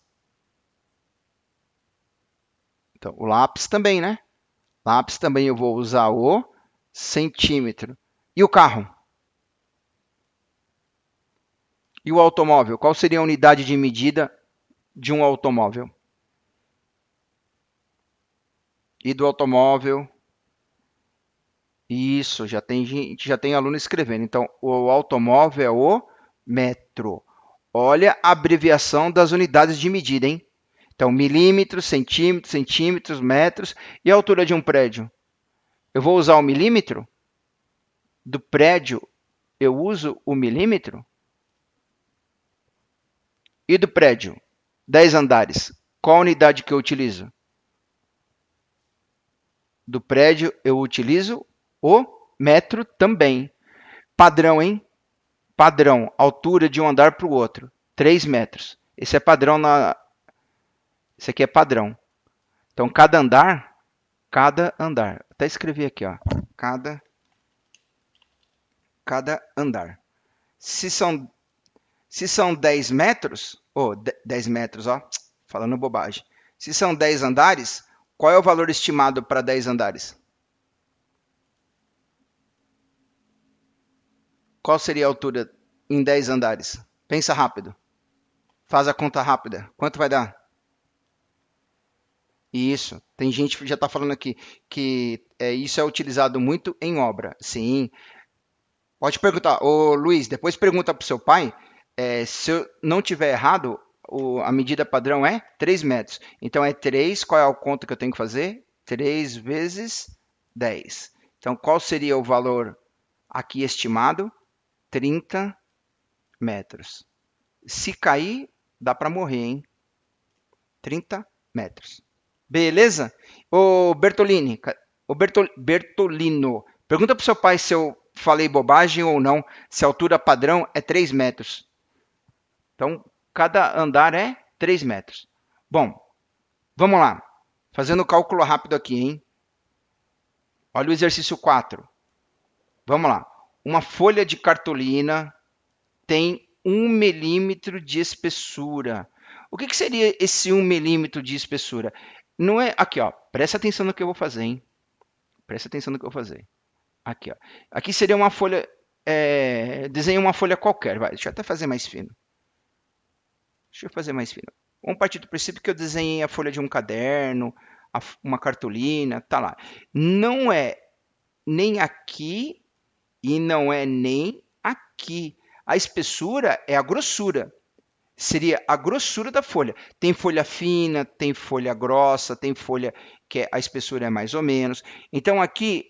Então, o lápis também, né? Lápis também eu vou usar o centímetro. E o carro? E o automóvel? Qual seria a unidade de medida de um automóvel? E do automóvel? Isso, já tem gente, já tem aluno escrevendo. Então, o automóvel é o metro. Olha a abreviação das unidades de medida, hein? Então, milímetros, centímetros, centímetros, metros. E a altura de um prédio? Eu vou usar o milímetro? Do prédio, eu uso o milímetro? E do prédio? 10 andares. Qual a unidade que eu utilizo? Do prédio, eu utilizo o metro também. Padrão, hein? Padrão, altura de um andar para o outro, 3 metros. Esse é padrão Esse aqui é padrão. Então, cada andar. Até escrevi aqui, ó. Cada andar. Se são 10 metros, 10 metros, ó, falando bobagem. Se são 10 andares, qual é o valor estimado para 10 andares? Qual seria a altura em 10 andares? Pensa rápido. Faz a conta rápida. Quanto vai dar? Isso. Tem gente que já está falando aqui que isso é utilizado muito em obra. Sim. Pode perguntar. Ô, Luiz, depois pergunta para o seu pai. Se eu não tiver errado, a medida padrão é 3 metros. Então, é 3. Qual é o conto que eu tenho que fazer? 3 vezes 10. Então, qual seria o valor aqui estimado? 30 metros. Se cair, dá para morrer, hein? 30 metros. Beleza? Ô Bertolini, Bertolino, pergunta para o seu pai se eu falei bobagem ou não, se a altura padrão é 3 metros. Então, cada andar é 3 metros. Bom, vamos lá. Fazendo o cálculo rápido aqui, hein? Olha o exercício 4. Vamos lá. Uma folha de cartolina tem 1 milímetro de espessura. O que seria esse 1 milímetro de espessura? Não é aqui, ó. Presta atenção no que eu vou fazer, hein? Presta atenção no que eu vou fazer. Aqui, ó. Aqui seria uma folha. Desenhe uma folha qualquer. Vai. Deixa eu até fazer mais fino. Deixa eu fazer mais fino. Vamos partir do princípio que eu desenhei a folha de um caderno, uma cartolina, tá lá. Não é nem aqui e não é nem aqui. A espessura é a grossura. Seria a grossura da folha. Tem folha fina, tem folha grossa, tem folha que a espessura é mais ou menos. Então, aqui,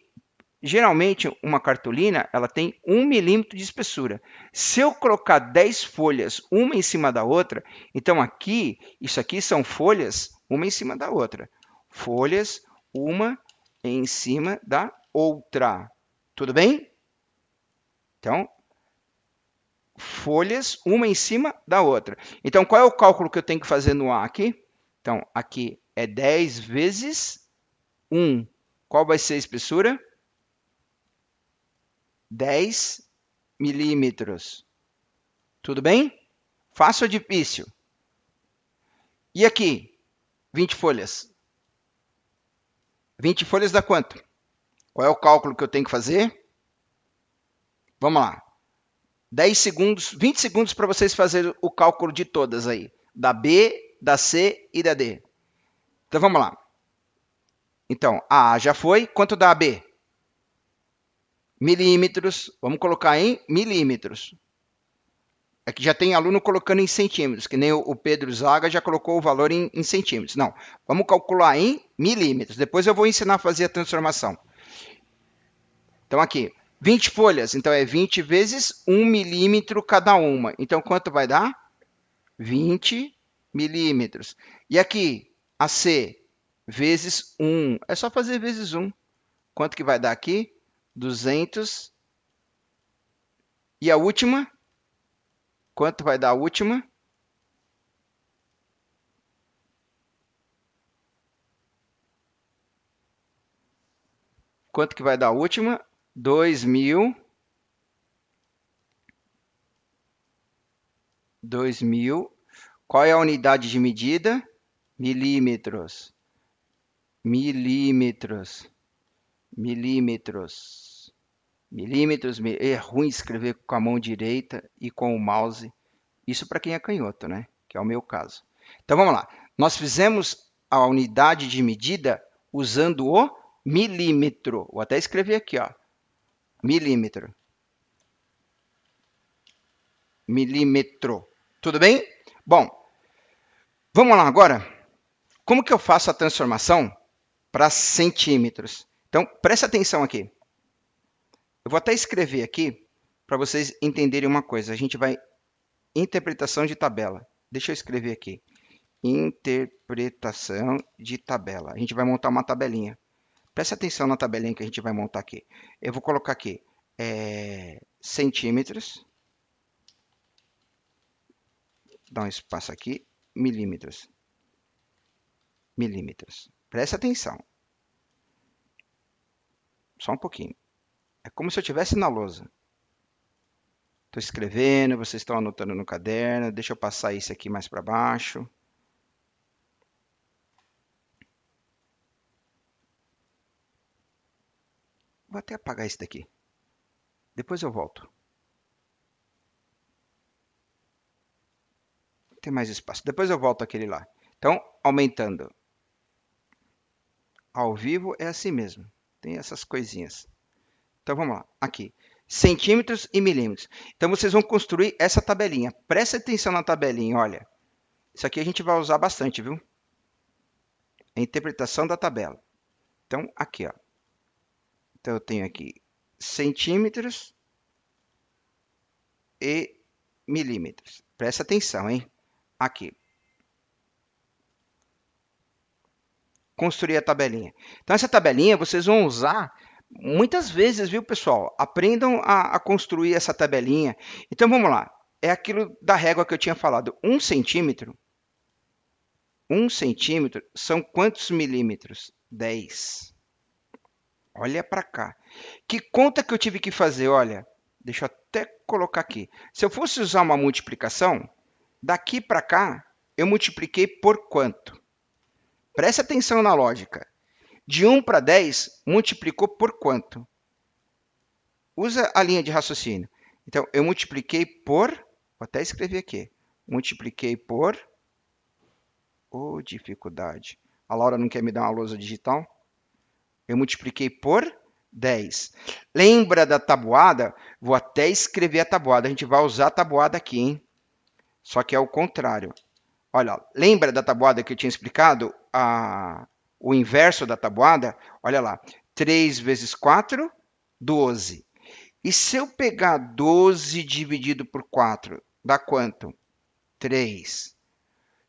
geralmente, uma cartolina ela tem 1 milímetro de espessura. Se eu colocar 10 folhas, uma em cima da outra, então aqui, isso aqui são folhas, uma em cima da outra. Folhas, uma em cima da outra. Tudo bem? Então, folhas, uma em cima da outra. Então, qual é o cálculo que eu tenho que fazer no A aqui? Então, aqui é 10 vezes 1, qual vai ser a espessura? 10 milímetros. Tudo bem? Fácil ou difícil? E aqui, 20 folhas. 20 folhas dá quanto? Qual é o cálculo que eu tenho que fazer? Vamos lá. 10 segundos, 20 segundos para vocês fazerem o cálculo de todas aí. Da B, da C e da D. Então, vamos lá. Então, a A já foi. Quanto dá a B? Milímetros. Vamos colocar em milímetros. Aqui já tem aluno colocando em centímetros, que nem o Pedro Zaga já colocou o valor em centímetros. Não, vamos calcular em milímetros. Depois eu vou ensinar a fazer a transformação. Então, aqui, 20 folhas. Então, é 20 vezes 1 milímetro cada uma. Então, quanto vai dar? 20 milímetros. E aqui, a C, vezes 1. É só fazer vezes 1. Quanto que vai dar aqui? 200. E a última? Quanto vai dar a última? Quanto que vai dar a última? 2.000. 2.000. Qual é a unidade de medida? Milímetros. Milímetros. Milímetros. Milímetros. É ruim escrever com a mão direita e com o mouse. Isso para quem é canhoto, né? Que é o meu caso. Então vamos lá. Nós fizemos a unidade de medida usando o milímetro. Vou até escrever aqui, ó. Milímetro. Milímetro. Tudo bem? Bom, vamos lá agora. Como que eu faço a transformação para centímetros? Então, presta atenção aqui. Eu vou até escrever aqui para vocês entenderem uma coisa. A gente vai interpretação de tabela. Deixa eu escrever aqui. Interpretação de tabela. A gente vai montar uma tabelinha. Presta atenção na tabelinha que a gente vai montar aqui. Eu vou colocar aqui centímetros. Dá um espaço aqui. Milímetros. Milímetros. Presta atenção. Só um pouquinho. É como se eu estivesse na lousa. Estou escrevendo, vocês estão anotando no caderno. Deixa eu passar isso aqui mais para baixo. Vou até apagar isso daqui. Depois eu volto. Tem mais espaço. Depois eu volto aquele lá. Então, aumentando. Ao vivo é assim mesmo. Tem essas coisinhas. Então, vamos lá. Aqui. Centímetros e milímetros. Então, vocês vão construir essa tabelinha. Presta atenção na tabelinha, olha. Isso aqui a gente vai usar bastante, viu? A interpretação da tabela. Então, aqui, ó. Então, eu tenho aqui centímetros e milímetros. Presta atenção, hein? Aqui. Construir a tabelinha. Então, essa tabelinha vocês vão usar muitas vezes, viu, pessoal? Aprendam a construir essa tabelinha. Então, vamos lá. É aquilo da régua que eu tinha falado. 1 centímetro. 1 centímetro são quantos milímetros? 10. Olha para cá. Que conta que eu tive que fazer? Olha, deixa eu até colocar aqui. Se eu fosse usar uma multiplicação, daqui para cá, eu multipliquei por quanto? Preste atenção na lógica. De 1 para 10, multiplicou por quanto? Usa a linha de raciocínio. Então, eu multipliquei por... Vou até escrever aqui. Multipliquei por... Oh, dificuldade. A Laura não quer me dar uma lousa digital? Eu multipliquei por 10. Lembra da tabuada? Vou até escrever a tabuada. A gente vai usar a tabuada aqui, hein? Só que é o contrário. Olha, lembra da tabuada que eu tinha explicado? O inverso da tabuada? Olha lá. 3 vezes 4, 12. E se eu pegar 12 dividido por 4, dá quanto? 3.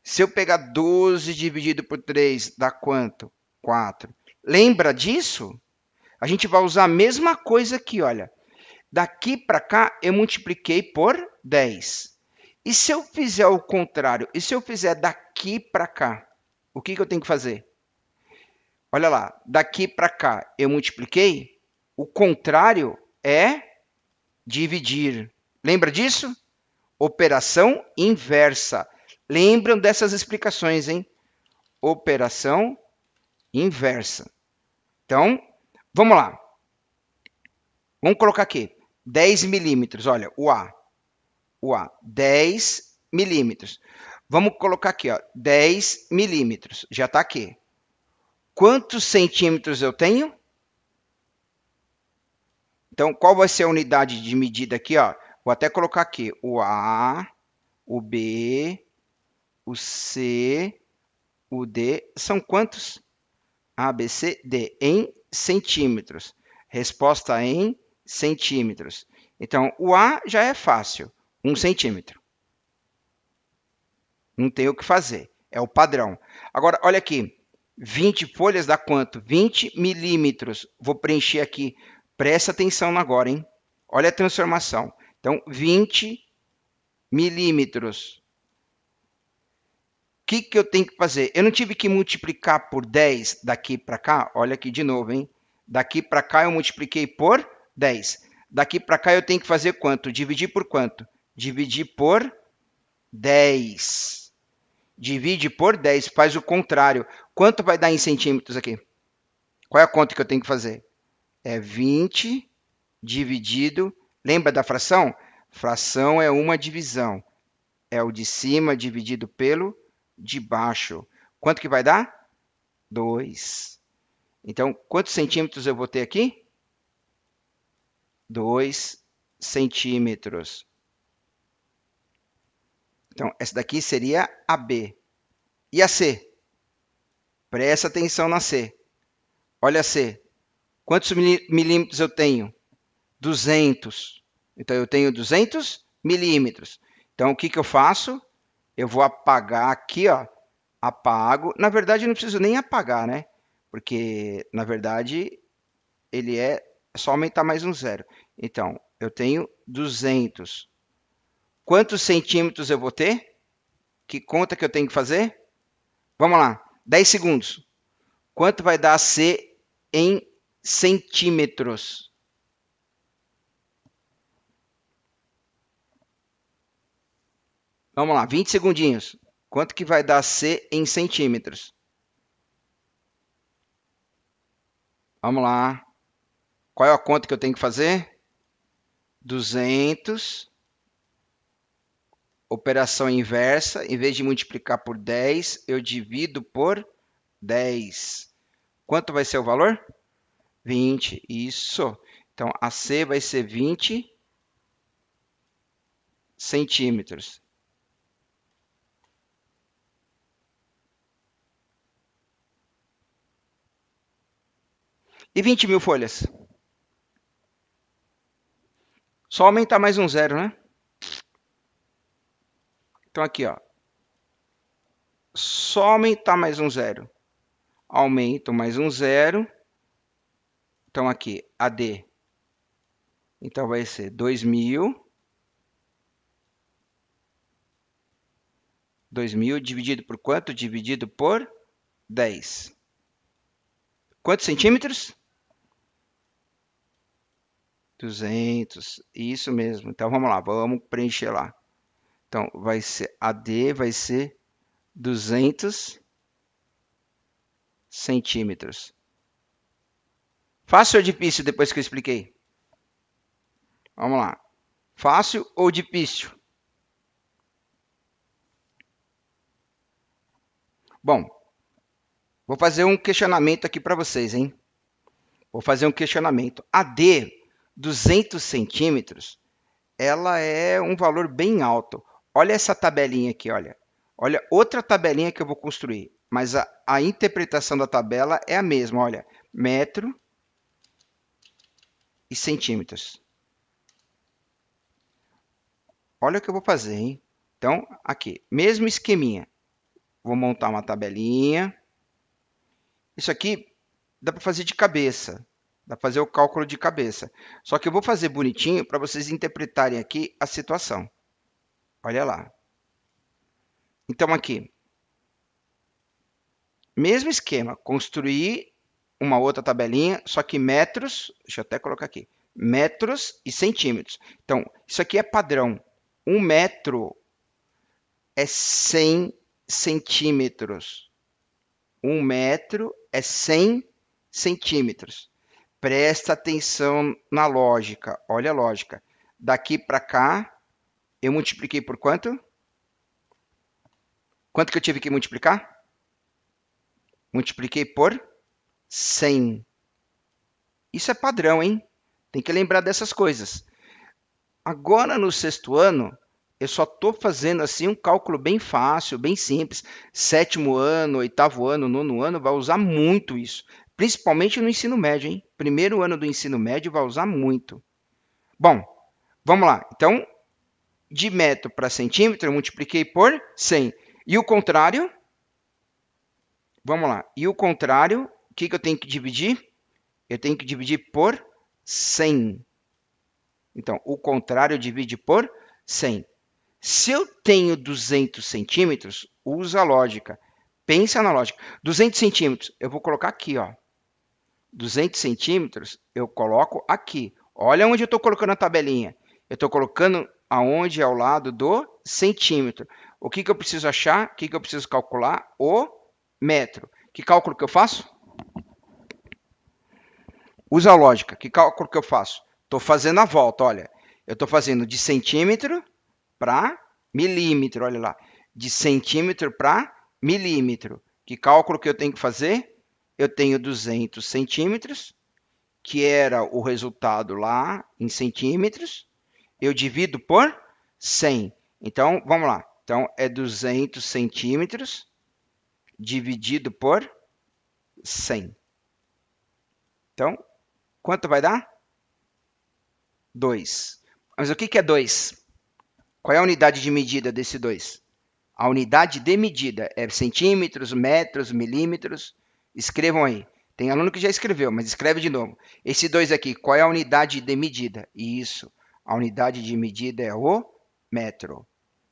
Se eu pegar 12 dividido por 3, dá quanto? 4. Lembra disso? A gente vai usar a mesma coisa aqui, olha. Daqui para cá, eu multipliquei por 10. E se eu fizer o contrário? E se eu fizer daqui para cá? O que eu tenho que fazer? Olha lá, daqui para cá eu multipliquei, o contrário é dividir. Lembra disso? Operação inversa. Lembram dessas explicações, hein? Operação inversa. Então, vamos lá. Vamos colocar aqui 10 milímetros. Olha, o A. 10 milímetros. Vamos colocar aqui, ó, 10 milímetros. Já está aqui. Quantos centímetros eu tenho? Então, qual vai ser a unidade de medida aqui? Ó? Vou até colocar aqui o A, o B, o C, o D. São quantos? A, B, C, D. Em centímetros. Resposta em centímetros. Então, o A já é fácil. 1 centímetro. Não tem o que fazer. É o padrão. Agora, olha aqui. 20 folhas dá quanto? 20 milímetros. Vou preencher aqui. Presta atenção agora, hein? Olha a transformação. Então, 20 milímetros. O que eu tenho que fazer? Eu não tive que multiplicar por 10 daqui para cá? Olha aqui de novo, hein? Daqui para cá eu multipliquei por 10. Daqui para cá eu tenho que fazer quanto? Dividir por quanto? Dividir por 10. Divide por 10, faz o contrário. Quanto vai dar em centímetros aqui? Qual é a conta que eu tenho que fazer? É 20 dividido... Lembra da fração? Fração é uma divisão. É o de cima dividido pelo de baixo. Quanto que vai dar? 2. Então, quantos centímetros eu vou ter aqui? 2 centímetros. Então, essa daqui seria a B. E a C? Presta atenção na C. Olha a C. Quantos milímetros eu tenho? 200. Então, eu tenho 200 milímetros. Então, o que eu faço? Eu vou apagar aqui, ó. Apago. Na verdade, eu não preciso nem apagar, né? Porque, na verdade, ele é só aumentar mais um zero. Então, eu tenho 200. Quantos centímetros eu vou ter? Que conta que eu tenho que fazer? Vamos lá. 10 segundos. Quanto vai dar C em centímetros? Vamos lá, 20 segundinhos. Quanto que vai dar C em centímetros? Vamos lá. Qual é a conta que eu tenho que fazer? 200. Operação inversa. Em vez de multiplicar por 10, eu divido por 10. Quanto vai ser o valor? 20. Isso. Então, a C vai ser 20 centímetros. E 20 mil folhas? Só aumentar mais um zero, né? Então, aqui, ó. Só aumentar mais um zero. Aumento mais um zero. Então, aqui, AD. Então, vai ser 2.000. 2.000 dividido por quanto? Dividido por 10. Quantos centímetros? 200. Isso mesmo. Então, vamos lá. Vamos preencher lá. Então, vai ser AD, vai ser 200 centímetros. Fácil ou difícil depois que eu expliquei? Vamos lá. Fácil ou difícil? Bom, vou fazer um questionamento aqui para vocês, hein? Vou fazer um questionamento. A D, 200 centímetros, ela é um valor bem alto. Olha essa tabelinha aqui, olha. Olha outra tabelinha que eu vou construir, mas a interpretação da tabela é a mesma, olha. Metro e centímetros. Olha o que eu vou fazer, hein? Então, aqui, mesmo esqueminha. Vou montar uma tabelinha. Isso aqui dá para fazer de cabeça. Dá para fazer o cálculo de cabeça. Só que eu vou fazer bonitinho para vocês interpretarem aqui a situação. Olha lá. Então, aqui. Mesmo esquema. Construir uma outra tabelinha, só que metros, deixa eu até colocar aqui, metros e centímetros. Então, isso aqui é padrão. 1 metro é 100 centímetros. 1 metro é 100 centímetros. Presta atenção na lógica. Olha a lógica. Daqui para cá, eu multipliquei por quanto? Quanto que eu tive que multiplicar? Multipliquei por 100. Isso é padrão, hein? Tem que lembrar dessas coisas. Agora, no sexto ano, eu só estou fazendo assim um cálculo bem fácil, bem simples. Sétimo ano, oitavo ano, nono ano, vai usar muito isso. Principalmente no ensino médio, hein? Primeiro ano do ensino médio vai usar muito. Bom, vamos lá. Então, de metro para centímetro, eu multipliquei por 100. E o contrário? Vamos lá. E o contrário, o que eu tenho que dividir? Eu tenho que dividir por 100. Então, o contrário divide por 100. Se eu tenho 200 centímetros, usa a lógica. Pensa na lógica. 200 centímetros, eu vou colocar aqui, ó. 200 centímetros, eu coloco aqui. Olha onde eu estou colocando a tabelinha. Eu estou colocando aonde é ao lado do centímetro. O que eu preciso achar? O que eu preciso calcular? O metro. Que cálculo que eu faço? Usa a lógica. Que cálculo que eu faço? Estou fazendo a volta, olha. Eu estou fazendo de centímetro para milímetro, olha lá. De centímetro para milímetro. Que cálculo que eu tenho que fazer? Eu tenho 200 centímetros, que era o resultado lá em centímetros. Eu divido por 100. Então, vamos lá. Então, é 200 centímetros dividido por 100. Então, quanto vai dar? 2. Mas o que é 2? Qual é a unidade de medida desse 2? A unidade de medida é centímetros, metros, milímetros. Escrevam aí. Tem aluno que já escreveu, mas escreve de novo. Esse 2 aqui, qual é a unidade de medida? Isso. A unidade de medida é o metro.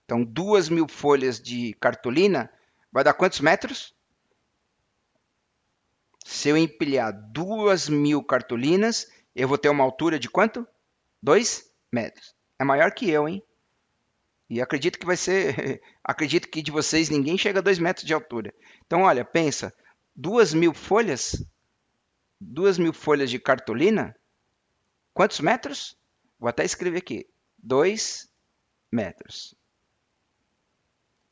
Então, 2.000 folhas de cartolina vai dar quantos metros? Se eu empilhar 2.000 cartolinas, eu vou ter uma altura de quanto? 2 metros. É maior que eu, hein? E acredito que vai ser. Acredito que de vocês ninguém chega a 2 metros de altura. Então, olha, pensa: 2.000 folhas, 2.000 folhas de cartolina, quantos metros? Vou até escrever aqui: 2 metros.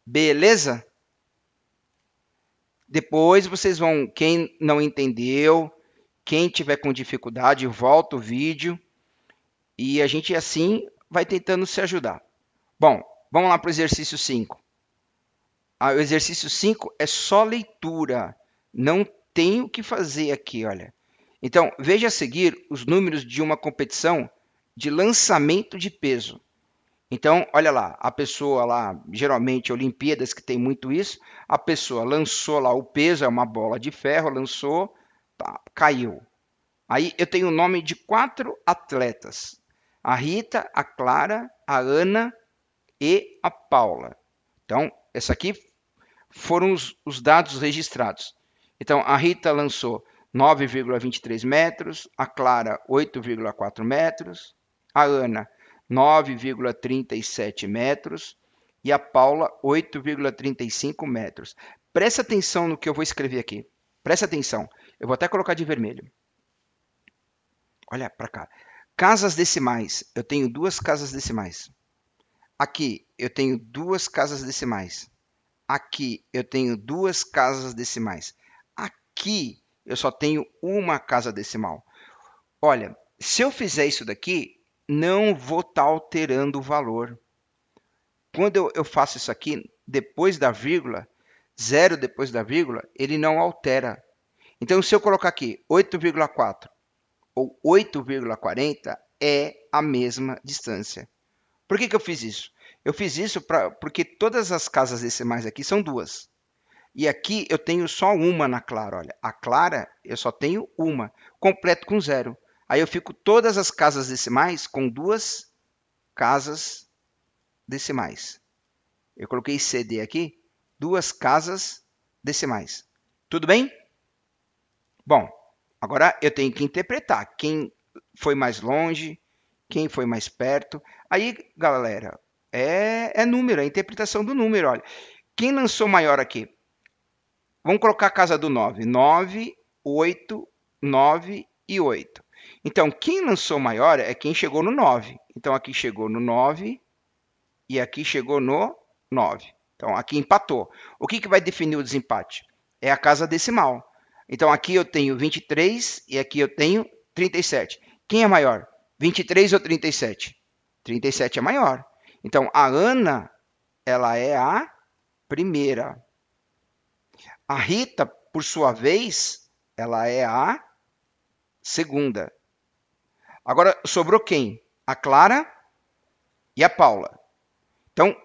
Beleza? Depois vocês vão, quem não entendeu, quem tiver com dificuldade, volta o vídeo e a gente assim vai tentando se ajudar. Bom, vamos lá para o exercício 5. O exercício 5 é só leitura, não tem o que fazer aqui, olha. Então, veja a seguir os números de uma competição de lançamento de peso. Então, olha lá, a pessoa lá, geralmente Olimpíadas que tem muito isso, a pessoa lançou lá o peso, é uma bola de ferro, lançou, tá, caiu. Aí eu tenho o nome de 4 atletas: a Rita, a Clara, a Ana e a Paula. Então, essa aqui foram os dados registrados. Então, a Rita lançou 9,23 metros, a Clara 8,4 metros, a Ana 9,37 metros e a Paula 8,35 metros. Presta atenção no que eu vou escrever aqui. Presta atenção. Eu vou até colocar de vermelho. Olha para cá. Casas decimais. Eu tenho 2 casas decimais. Aqui eu tenho 2 casas decimais. Aqui eu tenho 2 casas decimais. Aqui eu só tenho uma casa decimal. Olha, se eu fizer isso daqui, não vou estar alterando o valor. Quando eu faço isso aqui, depois da vírgula, 0 depois da vírgula, ele não altera. Então, se eu colocar aqui 8,4 ou 8,40, é a mesma distância. Por que eu fiz isso? Eu fiz isso porque todas as casas decimais aqui são 2. E aqui eu tenho só uma na Clara, olha. A Clara eu só tenho uma, completo com 0. Aí eu fico todas as casas decimais com 2 casas decimais. Eu coloquei CD aqui, 2 casas decimais. Tudo bem? Bom, Agora eu tenho que interpretar quem foi mais longe, quem foi mais perto. Aí, galera, é número, é a interpretação do número. Olha, quem lançou maior aqui? Vamos colocar a casa do 9. 9, 8, 9 e 8. Então, quem lançou maior é quem chegou no 9. Então, aqui chegou no 9 e aqui chegou no 9. Então, aqui empatou. O que vai definir o desempate? É a casa decimal. Então, aqui eu tenho 23 e aqui eu tenho 37. Quem é maior? 23 ou 37? 37 é maior. Então, a Ana, ela é a primeira. A Rita, por sua vez, ela é a segunda. Agora, sobrou quem? A Clara e a Paula. Então,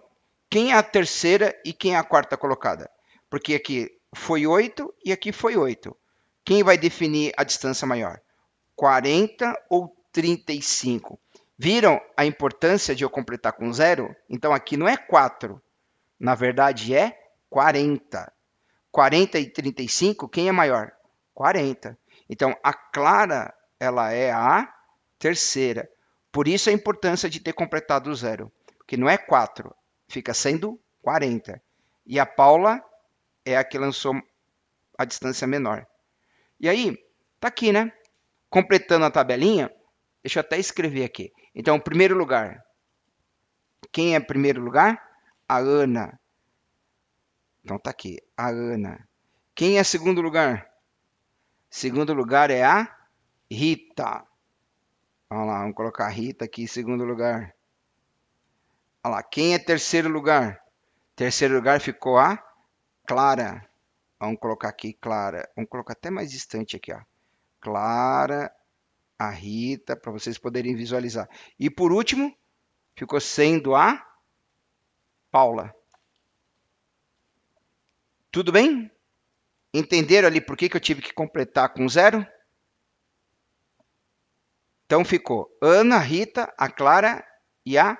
quem é a terceira e quem é a quarta colocada? Porque aqui foi 8 e aqui foi 8. Quem vai definir a distância maior? 40 ou 35? Viram a importância de eu completar com zero? Então, aqui não é 4. Na verdade, é 40. 40 e 35, quem é maior? 40. Então, a Clara, ela é a terceira. Por isso a importância de ter completado o zero. Porque não é 4, fica sendo 40. E a Paula é a que lançou a distância menor. E aí, tá aqui, né? Completando a tabelinha, deixa eu até escrever aqui. Então, primeiro lugar. Quem é primeiro lugar? A Ana. Então tá aqui, a Ana. Quem é segundo lugar? Segundo lugar é a Rita. Vamos lá, vamos colocar a Rita aqui em segundo lugar. Olha lá, quem é terceiro lugar? Terceiro lugar ficou a Clara. Vamos colocar aqui Clara. Vamos colocar até mais distante aqui, ó. Clara, a Rita, para vocês poderem visualizar. E por último, ficou sendo a Paula. Tudo bem? Entenderam ali por que eu tive que completar com zero? Então ficou Ana, Rita, a Clara e a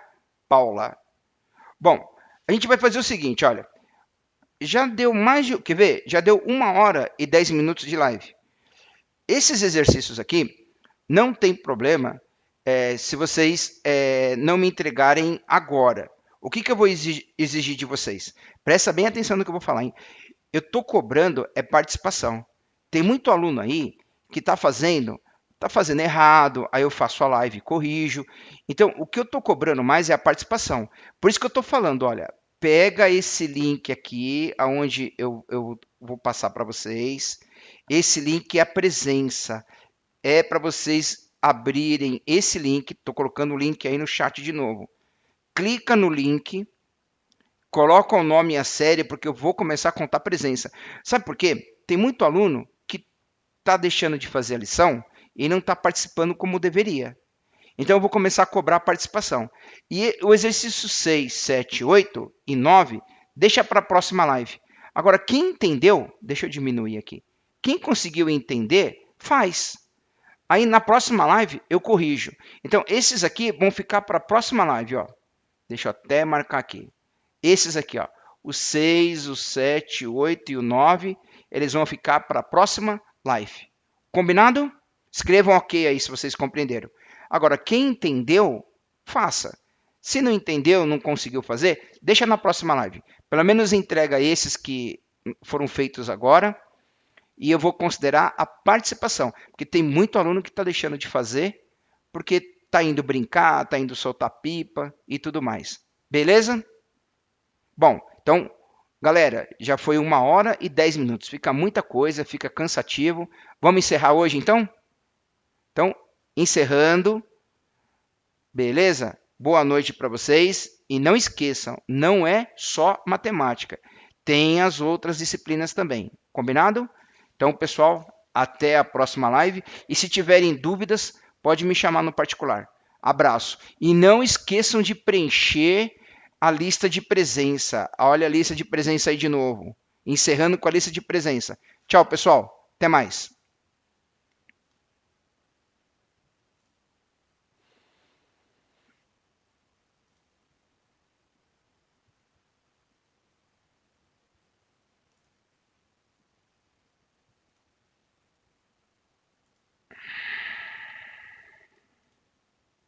Paula. Bom, a gente vai fazer o seguinte, olha. Já deu mais de... Quer ver? Já deu 1h e 10 minutos de live. Esses exercícios aqui, não tem problema se vocês não me entregarem agora. O que eu vou exigir de vocês? Presta bem atenção no que eu vou falar, hein? Eu estou cobrando participação. Tem muito aluno aí que está fazendo errado, aí eu faço a live e corrijo. Então, o que eu estou cobrando mais é a participação. Por isso que eu estou falando, olha, pega esse link aqui, onde eu vou passar para vocês. Esse link é a presença. É para vocês abrirem esse link. Estou colocando o link aí no chat de novo. Clica no link. Coloca o nome e a série, porque eu vou começar a contar presença. Sabe por quê? Tem muito aluno que está deixando de fazer a lição e não está participando como deveria. Então, eu vou começar a cobrar a participação. E o exercício 6, 7, 8 e 9, deixa para a próxima live. Agora, quem entendeu, deixa eu diminuir aqui. Quem conseguiu entender, faz. Aí, na próxima live, eu corrijo. Então, esses aqui vão ficar para a próxima live. Ó. Deixa eu até marcar aqui. Esses aqui, ó, o 6, o 7, o 8 e o 9, eles vão ficar para a próxima live. Combinado? Escrevam ok aí se vocês compreenderam. Agora, quem entendeu, faça. Se não entendeu, não conseguiu fazer, deixa na próxima live. Pelo menos entrega esses que foram feitos agora e eu vou considerar a participação, porque tem muito aluno que está deixando de fazer porque está indo brincar, está indo soltar pipa e tudo mais. Beleza? Bom, então, galera, já foi 1h e 10 minutos. Fica muita coisa, fica cansativo. Vamos encerrar hoje, então? Então, encerrando. Beleza? Boa noite para vocês. E não esqueçam, não é só matemática. Tem as outras disciplinas também. Combinado? Então, pessoal, até a próxima live. E se tiverem dúvidas, pode me chamar no particular. Abraço. E não esqueçam de preencher a lista de presença. Olha a lista de presença aí de novo. Encerrando com a lista de presença. Tchau, pessoal. Até mais.